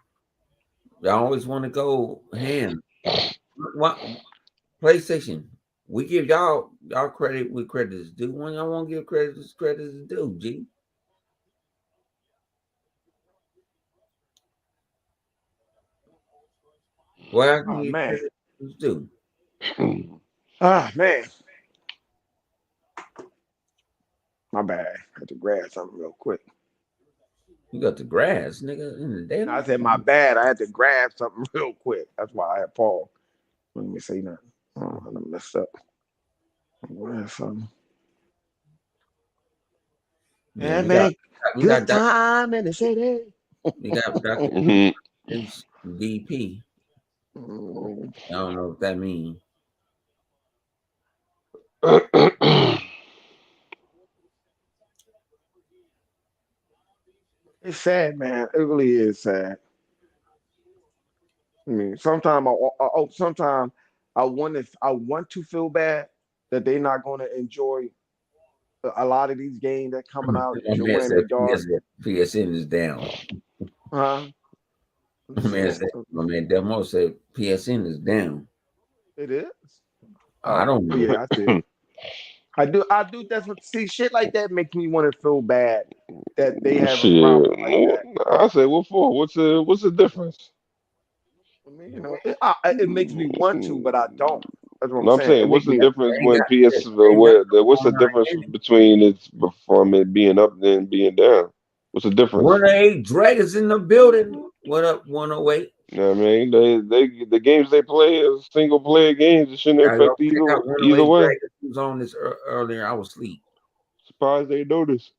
Y'all always want to go ham. What PlayStation? We give y'all credit with credit is due. When y'all want to give credit is due. G. Why I can Oh give man. credit is due? Ah man. My bad. I had to grab something real quick. You got the grass, nigga, in the No, I damn. said my bad. I had to grab something real quick. That's why I had paused. Let me say that. Oh, I done messed up. Grab something. Yeah, Yeah, man. we Good got that. time in the city. You got Dr. Mhm. DP. Mm. I don't know what that means. It's sad, man. It really is sad. I mean, sometimes sometimes I want to feel bad that they're not going to enjoy a lot of these games that coming out, My man enjoying said their dog, PSN is down. huh? I'm My man saying said, my man Delmo said PSN is down. it is. I Oh don't know. yeah, I did. I do. That's what. See, shit like that makes me want to feel bad that they have a Shit. problem like that. I say, what for? What's the difference? I mean, it makes me want to, but I don't. That's what I'm No, I'm saying. It saying, what's makes the me. difference They ain't when got PS? shit. They ain't got What's the online difference in it. between its from it being up and being down? What's the difference? 108 Dragons in the building. What up, 108? You know what I mean? The games they play is single player games. It shouldn't Yeah, y'all affect check out either 108 way. Dragons. He was on this earlier. I was asleep. Surprised they noticed.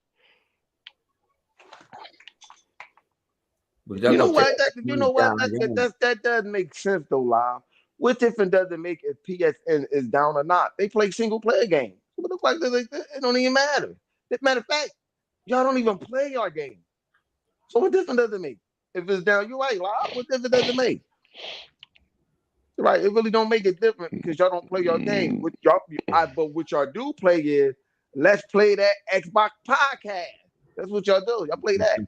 But y'all You know go check what? out You know what? down again. That does make sense though, live. What difference does it make if PSN is down or not? They play single player games. What the fuck? It don't even matter. Matter of fact, y'all don't even play our game. So what difference does it make? If it's down, you're right, live. What difference does it make? Right, it really don't make it different because y'all don't play your game. Mm, But what y'all do play is let's play that Xbox podcast. That's what y'all do. Y'all play that.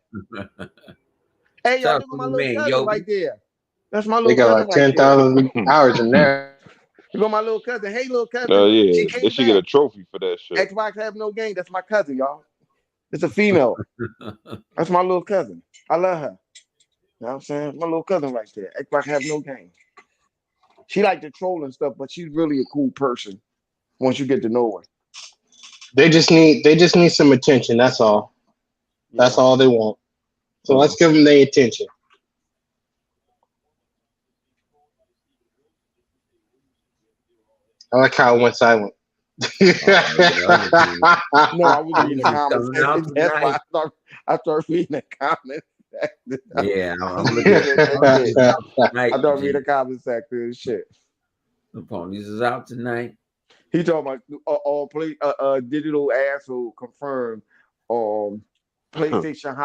Hey, y'all, Shout out look to at my my little man cousin Yogi. right there. That's my They little got cousin like right there. 10,000 hours in there. Look at my little cousin. Hey, little oh cousin. She yeah, they came should get back. a trophy for that shit. Xbox have no game. That's my cousin, y'all. It's a female. That's my little cousin. I love her. You know what I'm saying? My little cousin right there. Xbox have no game. She like to troll and stuff, but she's really a cool person once you get to know her. They just need some attention. That's all. That's Yeah. all they want. So Oh, let's give them their attention. I like how it went silent. the other team. No, I was reading the He's comments. coming out That's why tonight. I started reading the comments. Yeah, I'm looking at Shit, the that ponies shit. is out I tonight, started reading G. the comment section and shit. The ponies is out tonight. He talking about all play digital asshole confirmed. Um, PlayStation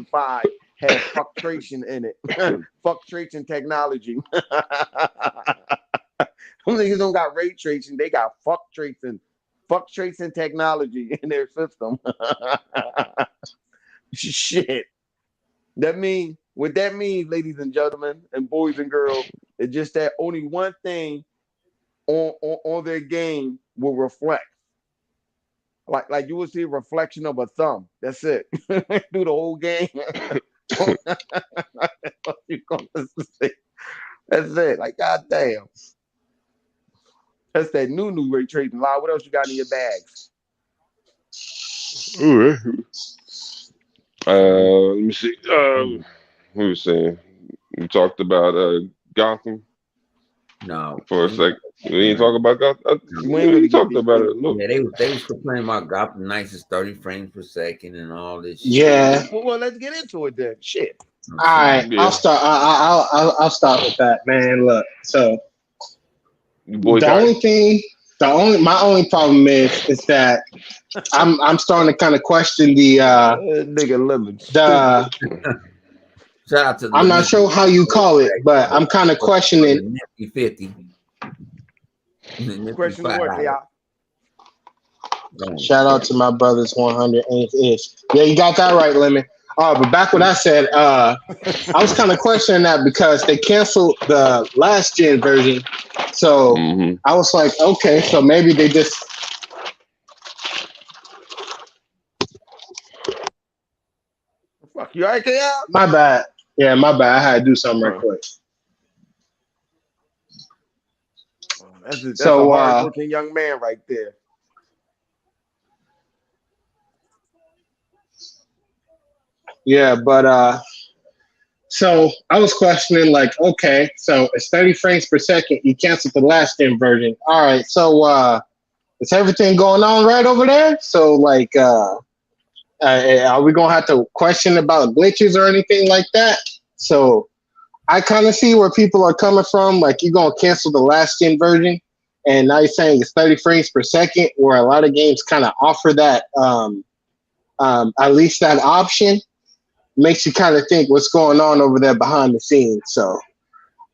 5 has fucktration in it. Fucktration technology. Some niggas don't got ray tracing, they got fuck tracing technology in their system. Shit. What that means, ladies and gentlemen, and boys and girls, is just that only one thing on their game will reflect. Like you will see a reflection of a thumb. That's it. Through the whole game. You gonna see. That's it. Like, goddamn. That's that new ray tracing. Lie. What else you got in your bags? All right. Let me see. What was saying? We talked about Gotham No, for a we ain't sec. We ain't tonight. talk about Gotham. No. We ain't We really get talked deep about it. into Look, Yeah, they was complaining about Gotham Knights is 30 frames per second and all this shit. Yeah. well, let's get into it then. Shit. I'm All saying, right. I'll yeah, start. I'll start with that, man. Look. So you boys the got only it. thing, my only problem is that I'm starting to kind of question Nigga living stupid. the shout out to the I'm not nifty sure how you call it, but I'm kind of for questioning. the nifty 50. The nifty Question of five. what, y'all? Gone. Shout out to my brothers 108 ish. Yeah, you got that right, Lemon. But back what I said, I was kind of questioning that because they canceled the last gen version. So Mm-hmm. I was like, okay, so maybe they just Fuck you, right, y'all? my bad. Yeah, my bad. I had to do something right Huh. quick. That's a So hard-working young man right there. yeah, but so I was questioning like, okay, so it's 30 frames per second. You canceled the last gen version. All right, so is everything going on right over there? So like Are we gonna have to question about glitches or anything like that? So I kind of see where people are coming from. Like you're gonna cancel the last gen version, and now you're saying it's 30 frames per second, where a lot of games kind of offer that, at least that option. Makes you kind of think what's going on over there behind the scenes. So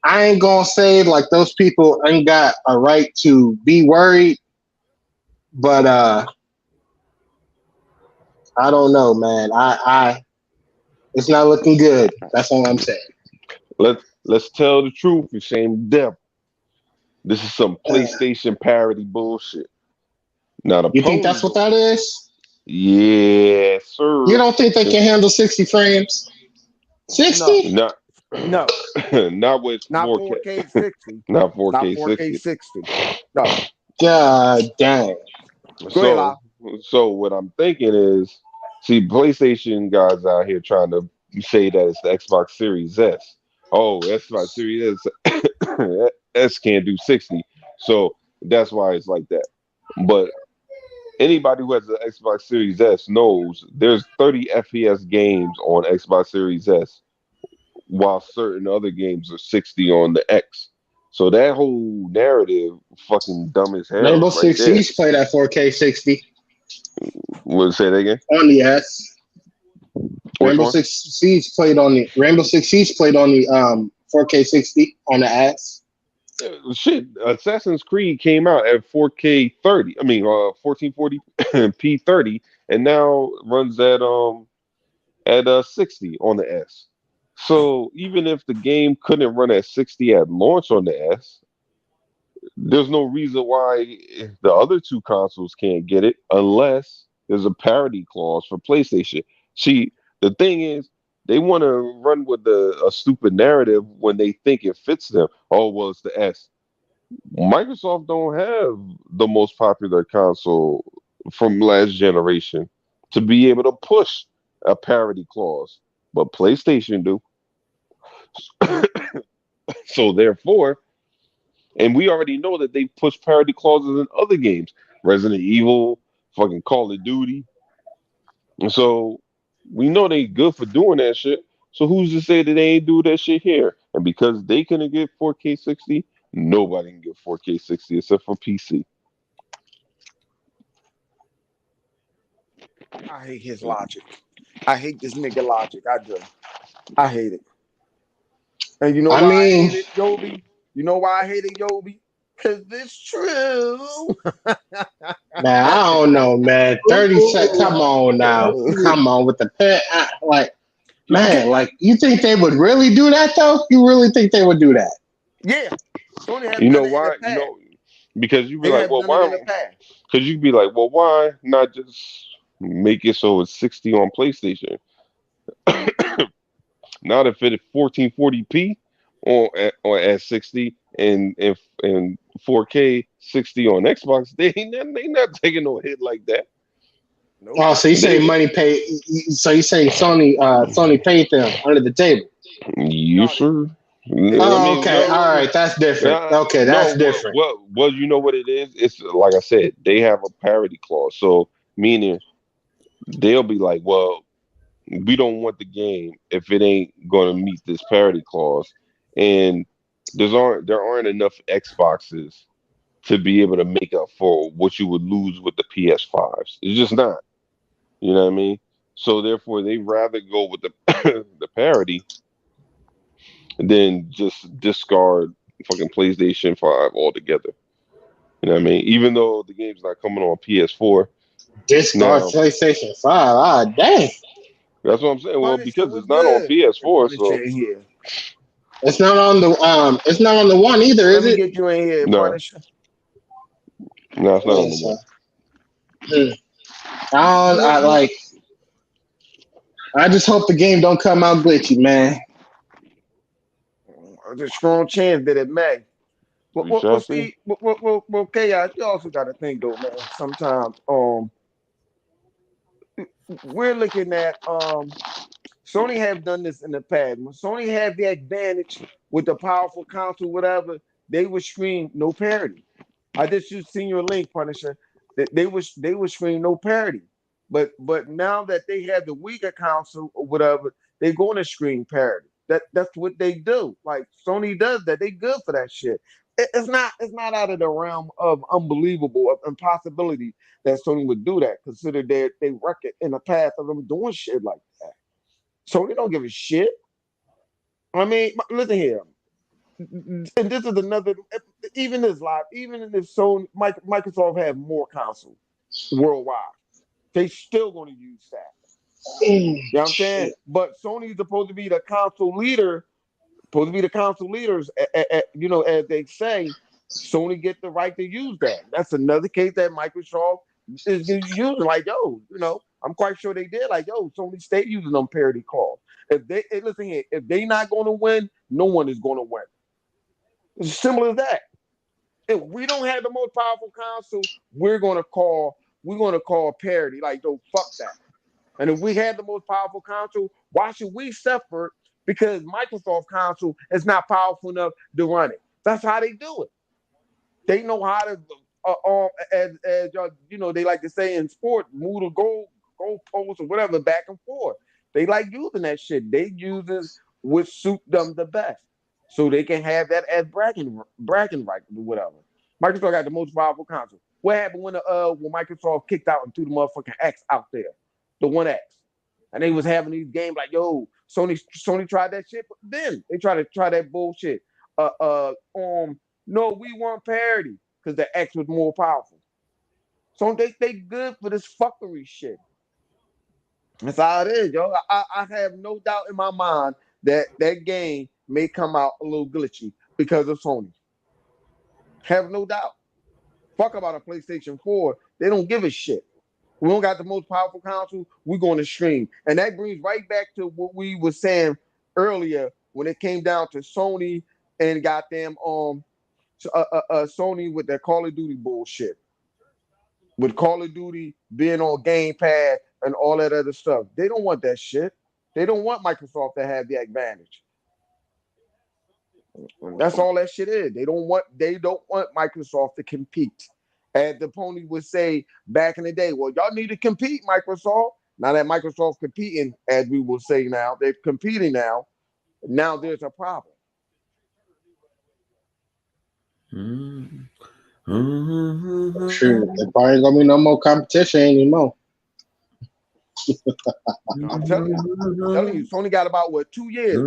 I ain't gonna say like those people ain't got a right to be worried, but I don't know, man. It's not looking good. That's all I'm saying. Let's tell the truth and shame the devil. This is some Uh, PlayStation parody bullshit. Now the you think that's ponies, what that is? yeah, You sir. don't think they can handle 60 frames? No, 60? Not no, not with not 4K, 4K 60, not not 4K 4K 60. 60. No, God dang. go ahead, So Lyle. so what I'm thinking is, see, PlayStation guys out here trying to say that it's the Xbox Series S. Oh, Xbox Series S, S can't do 60, so that's why it's like that. But anybody who has the Xbox Series S knows there's 30 FPS games on Xbox Series S, while certain other games are 60 on the X. So that whole narrative, fucking dumb as hell, Rainbow right Six there. Siege played at 4K 60 Would say that again? on the S. Which one? Rainbow Six Siege played on the 4K 60 on the S. Shit, Assassin's Creed came out at 4K 30. I mean, 1440p 30, and now runs at 60 on the S. So even if the game couldn't run at 60 at launch on the S, there's no reason why the other two consoles can't get it unless there's a parity clause for PlayStation. See, the thing is, they want to run with a stupid narrative when they think it fits them. Oh, well, it's the S. Microsoft don't have the most popular console from last generation to be able to push a parity clause, but PlayStation do. So therefore, and we already know that they push parity clauses in other games, Resident Evil, fucking Call of Duty. And so we know they good for doing that shit. So who's to say that they ain't do that shit here? And because they couldn't get 4K 60, nobody can get 4K 60 except for PC. I hate his logic. I hate this nigga logic. I do. I hate it. And you know I why I mean, hate it, Yobi? You know why I hate it, Yobi? Because it's true. man, I don't know, man. 30 sec. Come on now. Come on with the pet. Like, man, like, you think they would really do that, though? You really think they would do that? Yeah, Sony has You done know it in the why? past. Because you be They like, have well, done it in why? the past. Because you be like, well, why not just make it so it's 60 on PlayStation? Not if it's 1440p at 60 and 4K 60 on Xbox. They not taking no hit like that. Nope. Oh, so you say They money paid? So you say Sony paid them under the table? you No, sure? they I paid Oh, mean, okay. Sony All no, right, that's different. Okay, no. that's different. You know what it is? It's like I said, they have a parity clause. So meaning they'll be like, well, we don't want the game if it ain't going to meet this parity clause, and there aren't enough Xboxes to be able to make up for what you would lose with the PS5s. It's just not. You know what I mean? So therefore, they rather go with the the parity than just discard fucking PlayStation 5 altogether. You know what I mean? Even though the game's not coming on PS4 Discard now, PlayStation 5. Ah, dang. that's what I'm saying. Well, Punisher because was it's not on good. Get PS4, Punisher so in here. It's not on the one either, Let is me it? get you in here, no, Punisher. no, it's not on Yeah, the so, one. hmm. I like. I just hope the game don't come out glitchy, man. There's a strong chance that it may. We shall see. See, chaos. You also got to think though, man. Sometimes, we're looking at Sony have done this in the past. When Sony had the advantage with the powerful console, whatever, they would stream no parity. I just seen your link, Punisher. That they would stream no parity. But now that they have the weaker console or whatever, they're going to screen parity. That's what they do. Like Sony does that. They good for that shit. It's not out of the realm of unbelievable of impossibility that Sony would do that. Consider they record in the path of them doing shit like that. Sony don't give a shit. I mean, listen here. And this is another. Even this live. Even if Sony, Microsoft have more consoles worldwide, they still going to use that. You know what I'm saying? But Sony's supposed to be the console leader, supposed to be the console leaders, as they say. Sony get the right to use that. That's another case that Microsoft is using. Like, yo, I'm quite sure they did. Like, yo, Sony stay using them parity calls. Listen here, if they not going to win, no one is going to win. It's simple as that. If we don't have the most powerful console, we're gonna call parity. Like, yo, fuck that. And if we had the most powerful console, why should we suffer because Microsoft console is not powerful enough to run it? That's how they do it. They know how to, as they like to say in sport, move the goal post or whatever back and forth. They like using that shit. They use it what suit them the best, so they can have that as bragging right or whatever. Microsoft got the most powerful console. What happened when Microsoft kicked out and threw the motherfucking X out there, the One X, and they was having these games like, yo, Sony tried that shit, but then they tried to try that bullshit. No, we want parity because the X was more powerful. So they good for this fuckery shit. That's how it is, yo. I have no doubt in my mind that that game may come out a little glitchy because of Sony. Have no doubt. Fuck about a PlayStation 4. They don't give a shit. We don't got the most powerful console. We're going to stream. And that brings right back to what we were saying earlier when it came down to Sony and goddamn Sony with their Call of Duty bullshit. With Call of Duty being on Game Pass and all that other stuff. They don't want that shit. They don't want Microsoft to have the advantage. That's all that shit is. They don't want Microsoft to compete. As the pony would say back in the day, well, y'all need to compete, Microsoft. Now that Microsoft's competing, as we will say now, they're competing now. Now there's a problem. Sure, there probably gonna be no more competition anymore. I'm telling you, Sony got about 2 years.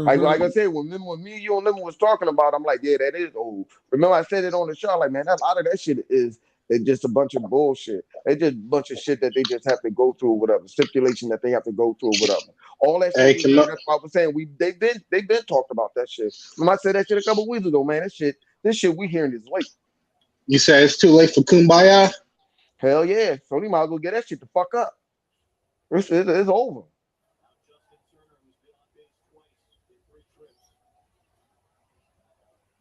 Like I said, when me, you, and Lemon was talking about, I'm like, yeah, that is old. Remember, I said it on the show, like, man, a lot of that shit is just a bunch of bullshit. It's just a bunch of shit that they just have to go through, or whatever stipulation that they have to go through, or whatever. All that shit. Hey, can That's what I was saying. They've been talked about that shit. Remember, I said that shit a couple weeks ago, man. This shit we hearing is late. you say it's too late for Kumbaya? Hell yeah, Sony might as well get that shit the fuck up. It's over.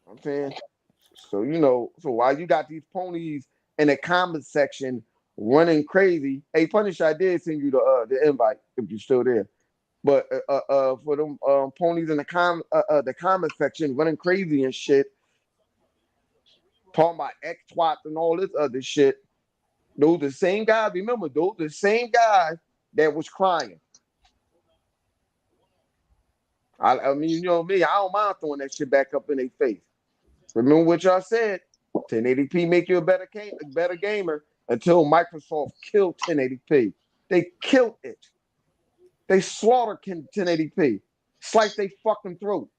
I'm saying. So while you got these ponies in the comment section running crazy, hey Punisher, I did send you the invite if you're still there. But for them ponies in the comment section running crazy and shit, talking about X twats and all this other shit. Those the same guys. Remember, those the same guys that was crying. I mean, you know me, I don't mind throwing that shit back up in their face. Remember what y'all said? 1080p make you a better gamer until Microsoft killed 1080p. They killed it. They slaughtered 1080p. Sliced they fucking throat.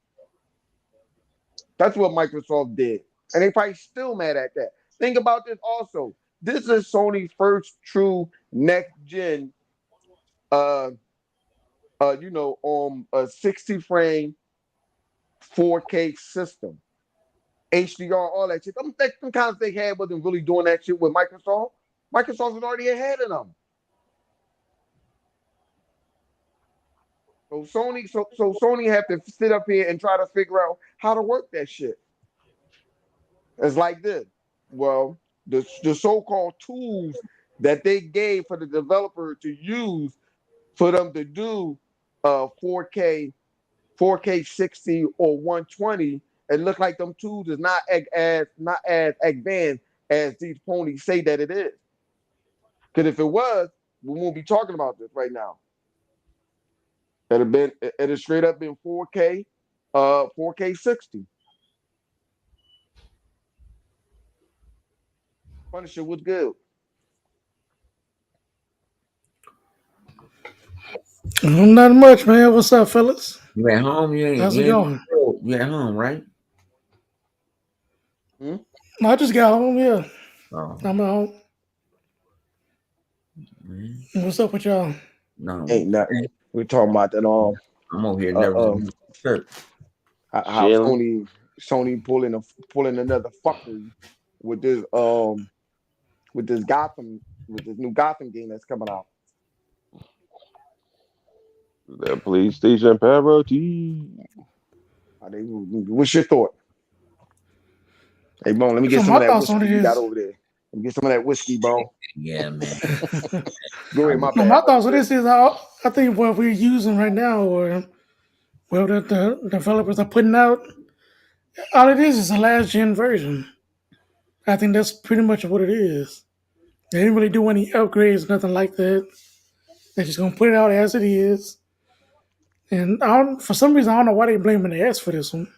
That's what Microsoft did. And they probably still mad at that. Think about this also. This is Sony's first true next gen a 60 frame 4K system. HDR, all that shit. Them kinds they had wasn't really doing that shit with Microsoft. Microsoft was already ahead of them. So Sony have to sit up here and try to figure out how to work that shit. It's like this. Well, the so-called tools that they gave for the developer to use for them to do 4K 60 or 120, it looked like them tools is not as advanced as these ponies say that it is. Because if it was, We won't be talking about this right now. It has straight up been 4K, 4K 60. Punisher was good. Not much, man. What's up, fellas? You at home? You ain't. How's You it ain't. going? You at home, right? Hmm? No, I just got home. Yeah, Oh, I'm at home. man. What's up with y'all? No, Ain't nothing. We're talking about that I'm over here uh never um shirt. how Chilling. Sony pulling another fuckery with this Gotham with this new Gotham game that's coming out. That PlayStation parity. What's your thought? Hey, Bone, let me get So some of my that thoughts on whiskey it you got is, over there. Let me get some of that whiskey, Bone. Yeah, man. Go I ahead, mean, my no, bad, my brother. thoughts on this is, I think what we're using right now, or well, the developers are putting out, all it is a last gen version. I think that's pretty much what it is. They didn't really do any upgrades, nothing like that. They're just gonna put it out as it is. And for some reason, I don't know why they blaming the S for this one.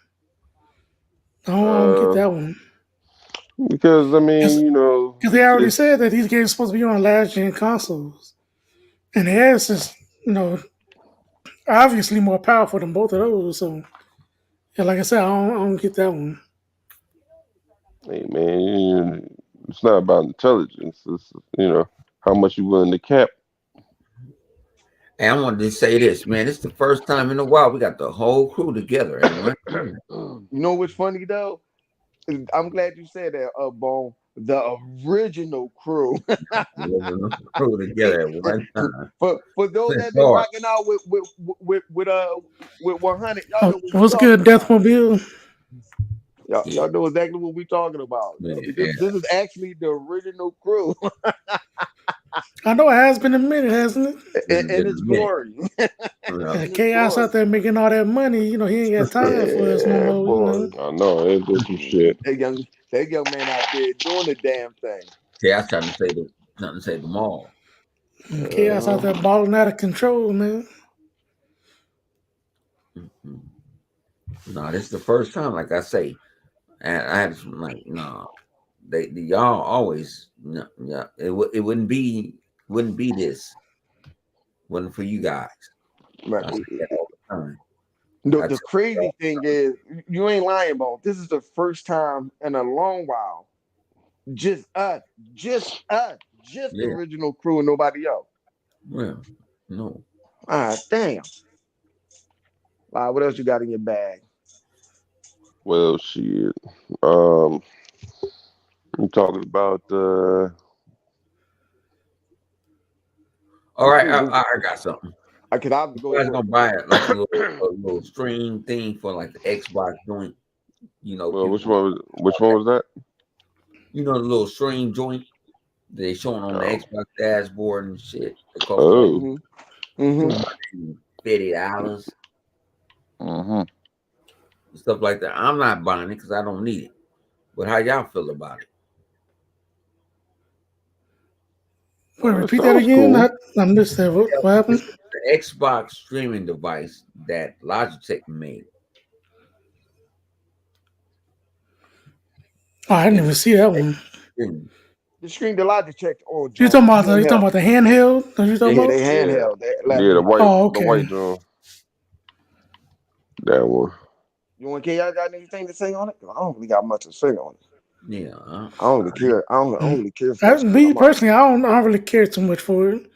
I don't get Uh, that one. because I mean, Because you know, they already it's said that these games are supposed to be on last gen consoles. And the S is, obviously more powerful than both of those. So, yeah, like I said, I don't get that one. hey man, it's not about intelligence. It's how much you willing to cap. and I wanted to say this, man. It's the first time in a while we got the whole crew together at one time. You know what's funny though? I'm glad you said that, Bone. The original crew. The crew together at one time. For those Clint that been Hart. rocking out with 100, y'all know what we What's talking good, about. Deathmobile? Yeah, Y'all know exactly what we talking about. man, This is actually the original crew I know it has been a minute, hasn't it? it's in been its a minute. glory. In its Chaos out glory. there making all that money. He ain't got time for us no Yeah, more. boy. I know it did some shit. That young man out there doing the damn thing. See, I was trying to say them all. And Chaos out Uh, there balling out of control, man. Mhm. No, this is the first time, like I say, and I had some like, no, y'all always, no, yeah, it wouldn't be this, wasn't for you guys. right. I say that all the time. The, I the tell crazy y'all, thing is, you ain't lying, Bone. This is the first time in a long while. Just us, just the yeah, original crew and nobody else. well, no. Ah, damn. What else you got in your bag? Well, shit. Um, I'm talking about All right, I got something. I could have You go guys for it. gonna buy it like a little stream thing for like the Xbox joint. You know, well, people, which one was that? the little stream joint they showing on the Oh, Xbox dashboard and shit. It costs like oh, Mm-hmm. Mm-hmm. $250, hmm stuff like that. I'm not buying it because I don't need it. But how y'all feel about it? Wait, It repeat that sounds again. cool. I missed that. What It's happened? the Xbox streaming device that Logitech made. Oh, I didn't It's even see that one. streaming. The screen the logic check all You joint talking about the? You talking handheld. about the handheld? That you talking Yeah, about? they Yeah, handheld. They yeah, electric. Oh, the white okay. John, that one. You want to y'all got anything to say on it? 'Cause I don't really got much to say on it. Yeah, I don't really care. I don't Mm. really care for that shit. Me personally, I don't really care too much for it.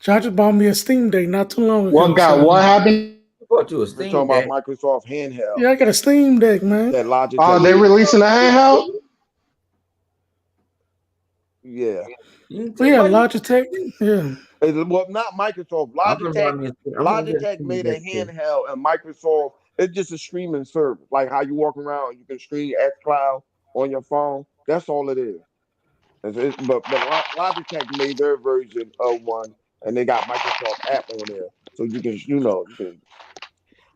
I just bought me a Steam Deck not too long What ago, got so what happened? I bought you a We're talking Steam about Deck. Microsoft handheld. yeah, I got a Steam Deck, man. That Oh, Logitech they made. releasing a handheld? Yeah. You didn't Well, tell yeah, me you. Logitech. Yeah. Well, not Microsoft. I'm gonna buy Logitech. me. I'm gonna get a Logitech Steam made a Deck too. handheld, and Microsoft. It's just a streaming service, like how you walk around, and you can stream X Cloud on your phone. That's all it is. But Logitech made their version of one, and they got Microsoft app on there, so you can.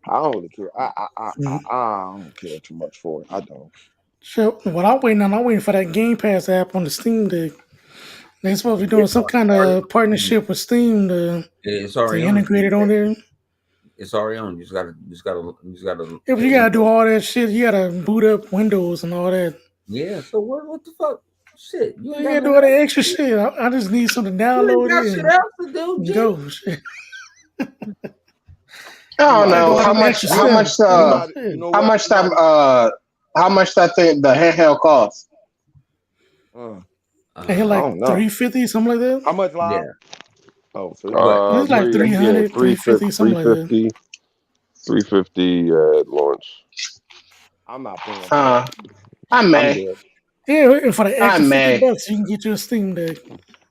I don't really care. I don't care too much for it. I don't. So what I'm waiting for that Game Pass app on the Steam Deck. They're supposed to be doing It's some kind already of on. partnership with Steam It's to already on. integrate it on there. It's already on. You just gotta. Yeah, but you gotta do all that shit. You gotta boot up Windows and all that. Yeah. So what the fuck? Shit, you ain't You got gotta do nothing all that else extra to do. shit. I just need something You ain't got downloaded shit else to do, and Jay. go. Shit. I I'm don't not Gotta do know all paying how them for much. that. extra How Look, much? steps. you Man. not. You Shit. know How what? much You that? not. How much that thing the handheld costs? Uh, I hit I like don't know 350, something like that. how much live. Yeah, Oh, so it's but like It's like but you, 300, 350, something like that. 350, 350 at launch. I'm not paying for that. I I'm may. good. Yeah, and for the I extra 50 may. bucks, you can get you a Steam Deck.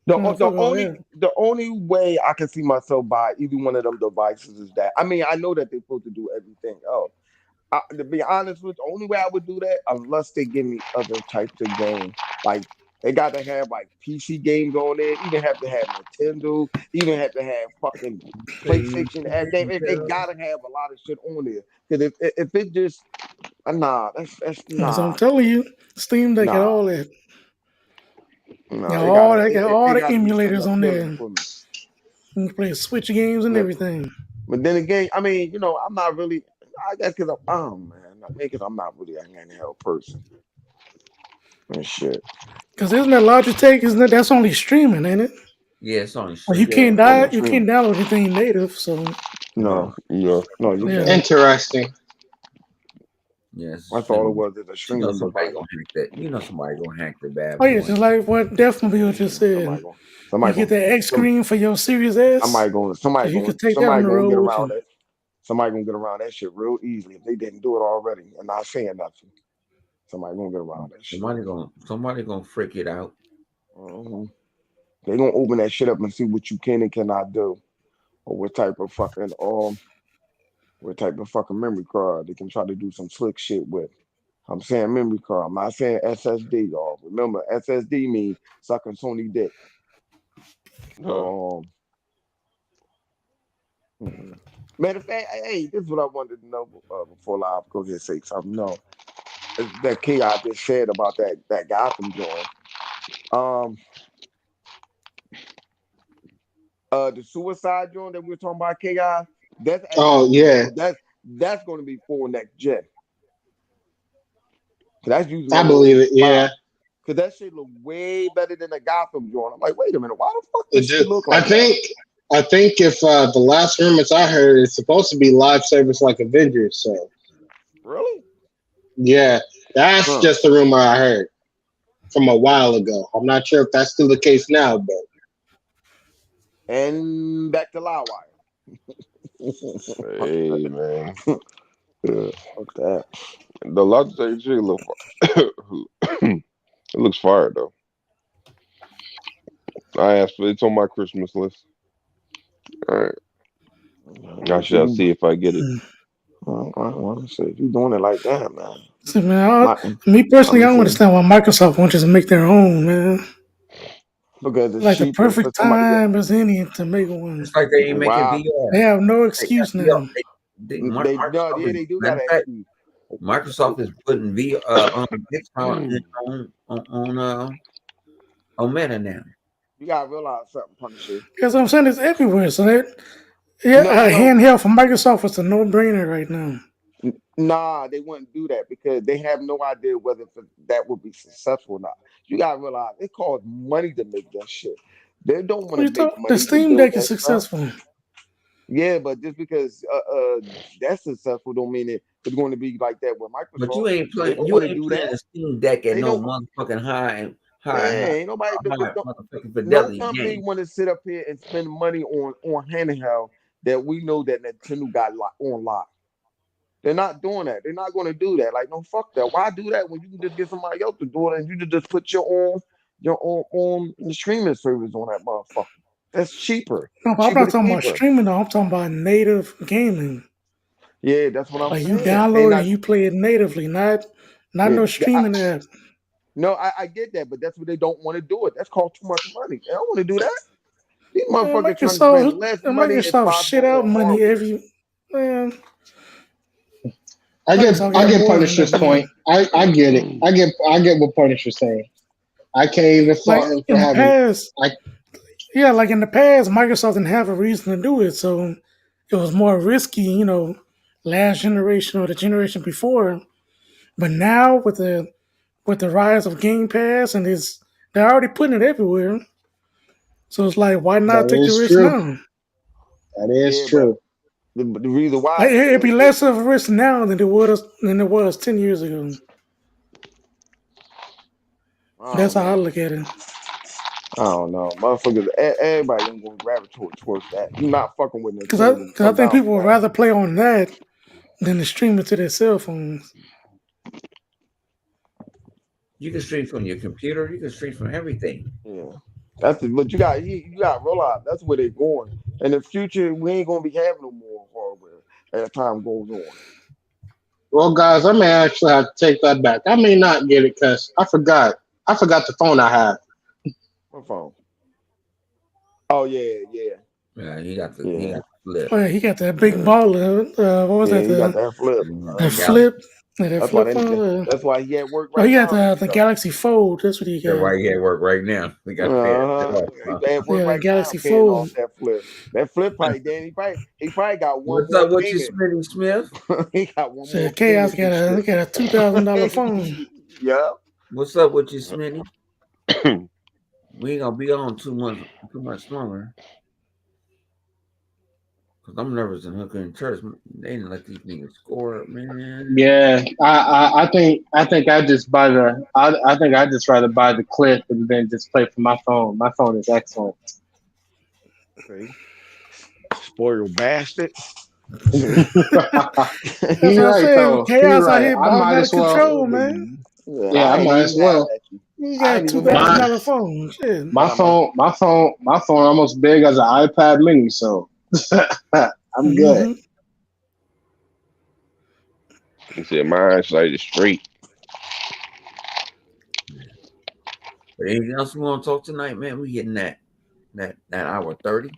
The Fuck all only that. the only way I can see myself buy either one of them devices is that I know that they're supposed to do everything else. To be honest with you, the only way I would do that unless they give me other types of game. Like they got to have like PC games on there, even have to have Nintendo, even have to have fucking please, PlayStation. They gotta have a lot of shit on there. Because if it just nah, that's So I'm nah, telling you, Steam Deck got nah, all that. nah. It gotta They got all it the gotta be something emulators on there. appealing You for me. can play Switch games and But everything. but then again, I mean, I'm not really. I guess because oh man, because I'm not really a handheld person and shit. Cause isn't that Logitech? Isn't that's only streaming, ain't it? yeah, it's only Well, you streaming. Yeah, can't it's only die. a You stream. can't download anything native. So No, No. no, you yeah. can't. Interesting. Yes, That's all it streaming. was. It's a streaming Somebody device. gonna hack that. Somebody gonna hack the bad Oh yeah, boy. just like what definitely what you said. Somebody going You somebody get going that X some screen for your Series S, cause you could take that on somebody the going to get road. around it. Somebody gonna get around that shit real easily if they didn't do it already and not saying nothing. Somebody gonna get around that shit. Somebody gonna freak it out. hmm They gonna open that shit up and see what you can and cannot do, or what type of fucking memory card they can try to do some slick shit with. I'm saying memory card. I'm not saying SSD, y'all. Remember, SSD means sucking Sony dick. Huh. So, matter of fact, hey, this is what I wanted to know before live. Go ahead and say something. No, that key I just said about that Gotham joint. Um, the suicide joint that we were talking about, Ki. That's actually Oh going to be yeah, for that's going to be for next gen. That's using I that little believe it. Yeah, five. Cause that shit look way better than the Gotham joint. I'm like, wait a minute, why the fuck it does she do. look I like that? think. I think if the last rumors I heard, it's supposed to be live service like Avengers. So Really? yeah, that's Huh. just the rumor I heard from a while ago. I'm not sure if that's still the case now, but And back to Livewire. Hey man, Yeah, fuck that. the Logitech G look. It looks fire though. I asked for it's on my Christmas list. All right, I You see, shall see if I get it. I want to say if you doing it like that, man. See, man, My, me I'm personally, I gonna don't say understand why Microsoft wants you to make their own, man. because it's Like the cheaper for perfect somebody. time as any to make one. It's like they ain't making Wow, They VR. have no They got excuse VR. now. they no, Microsoft yeah, is they do matter got of to fact. excuse. Microsoft is putting VR on discount on Meta now. You gotta realize something, Punisher. Because I'm saying it's everywhere. So that yeah, No, well, handheld from Microsoft is a no-brainer right now. nah, they wouldn't do that because they have no idea whether that would be successful or not. You gotta realize it costs money to make that shit. They don't want What to you make thought? The money to Steam build Deck is that stuff. successful. Yeah, but just because that's successful don't mean it's going to be like that with But Microsoft. They don't you want to ain't do playing that. a Steam Deck at They no don't. motherfucking Yeah, ain't nobody. high motherfucking No fidelity company game. want to sit up here and spend money on handheld that we know that Nintendo got on lock. They're not doing that. They're not going to do that. Like, no, fuck that. Why do that when you can just get somebody else to do it and you can just put your own streaming service on that motherfucker? That's cheaper, No, but I'm cheaper not to talking about keep her. streaming though. I'm talking about native gaming. Yeah, that's what I'm Like you saying. They download it not. and you play it natively, not Yeah, no streaming app. no, I get that, but that's what they don't want to do it. That's called too much money. They don't want to do that. These Man, motherfuckers trying to spend less money as Microsoft shit possible out on money hardware. every man. I get Microsoft I got get more than enough Punisher's money. point. I get it. I get what Punisher's saying. I can't even Like fault him for in the having. past, I yeah, like in the past, Microsoft didn't have a reason to do it, so it was more risky, last generation or the generation before. But now with the rise of Game Pass and they're already putting it everywhere. So it's like, why not That take the is risk true. now? That is Yeah, but true. the reason why Like is it'd be because they, less of a risk now than it was 10 years ago. I That's don't how I know. look at it. I don't know. Motherfuckers, everybody ain't gonna gravitate towards that. You not fucking with Because I, Nintendo. 'cause I Fuck think down people for would that. rather play on that than to stream it to their cell phones. You can stream from your computer. You can stream from everything. Yeah. But you got to realize that's where they're going. In the future, we ain't gonna be having no more hardware as time goes on. Well, guys, I may actually have to take that back. I may not get it because I forgot. I forgot the phone I have. What phone? Oh yeah, yeah, Yeah, he yeah, got the flip. Oh yeah, he got that big yeah, baller. What was yeah. that? He got The that flip. the That gal. flip. That That's why flip phone. that's why he at work Oh, right he got now. the Galaxy Fold. That's what he That's got. why he at work right now. We got to pay it Uh-huh. off. Huh? He at work Yeah, the right now, Galaxy paying off Fold. that flip. That flip probably, Dan. He probably got one What's more up with you, payment. Smitty Smith? He got one So more Chaos payment got this a year. he got a $2,000 phone. Yeah. What's up with you, Smitty? We ain't gonna be on too much longer. Cause I'm nervous and hooker in church. They didn't let these niggas score, man. Yeah, I think I just buy the. I think I just rather buy the clip and then just play from my phone. My phone is excellent. See, spoiled bastard. That's You're what I'm right, saying. though. You're Chaos out right. here I balling might out of as well. control, man. Yeah, Yeah, I I ain't might even as mad well. at you. He I got ain't a two even thousand mad. My dollar phone. Shit. my phone, my phone almost big as an iPad Mini, so I'm good. Hmm. He said my eyesight is straight. But anything else we want to talk tonight, man? We getting that hour 30.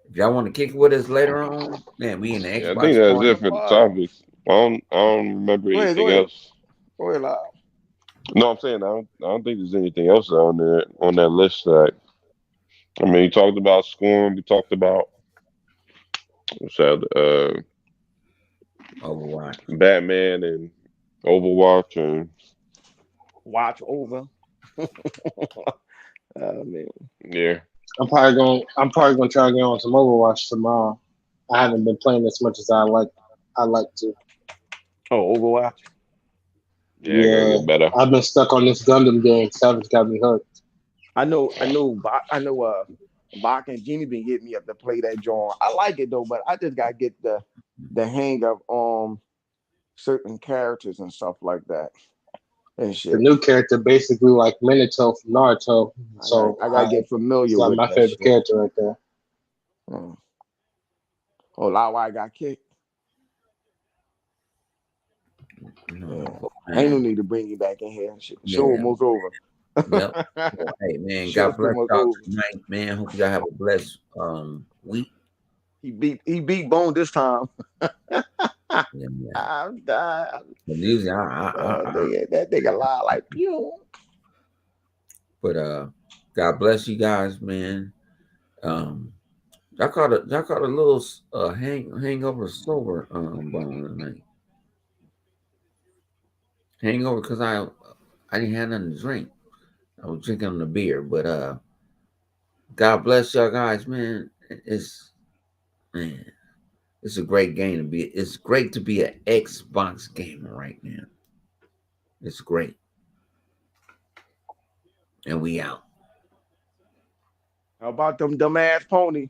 If y'all want to kick it with us later on, man, we in the Yeah, I think Xbox that's party. it for the topics. I don't remember Go anything ahead. else. Go ahead, Lyle. No, I'm saying I don't think there's anything else on there on that list. That I mean, we talked about Scorn. We talked about what's that, Overwatch. Batman and Overwatch and Watch over. Man. yeah. I'm probably gonna try to get on some Overwatch tomorrow. I haven't been playing as much as I like to. Oh, Overwatch. Yeah, I gotta Yeah, get better. I've been stuck on this Gundam game. Savage got me hooked. I know. Bach and Genie been hitting me up to play that joint. I like it though, but I just gotta get the hang of certain characters and stuff like that and The shit. new character basically like Minato from Naruto, I got so I gotta get it's familiar like with my that favorite shit. character right there. Mm. Oh, Lawai got kicked. Yeah. No, Ain't no man. need to bring you back in here. Show Yeah. almost over. Yep. Well, hey, man. Show's God bless almost y'all over. tonight, man. Hope y'all have a blessed week. He beat Bone this time. Yeah, yeah. I'm dying. But usually, That nigga lie like pew. but God bless you guys, man. Um, y'all caught a little hangover sober bone tonight. Hangover because I didn't have nothing to drink. I was drinking the beer, but God bless y'all guys, man. Man, it's a great game to be. It's great to be an Xbox gamer right now. It's great, and we out. How about them dumbass pony?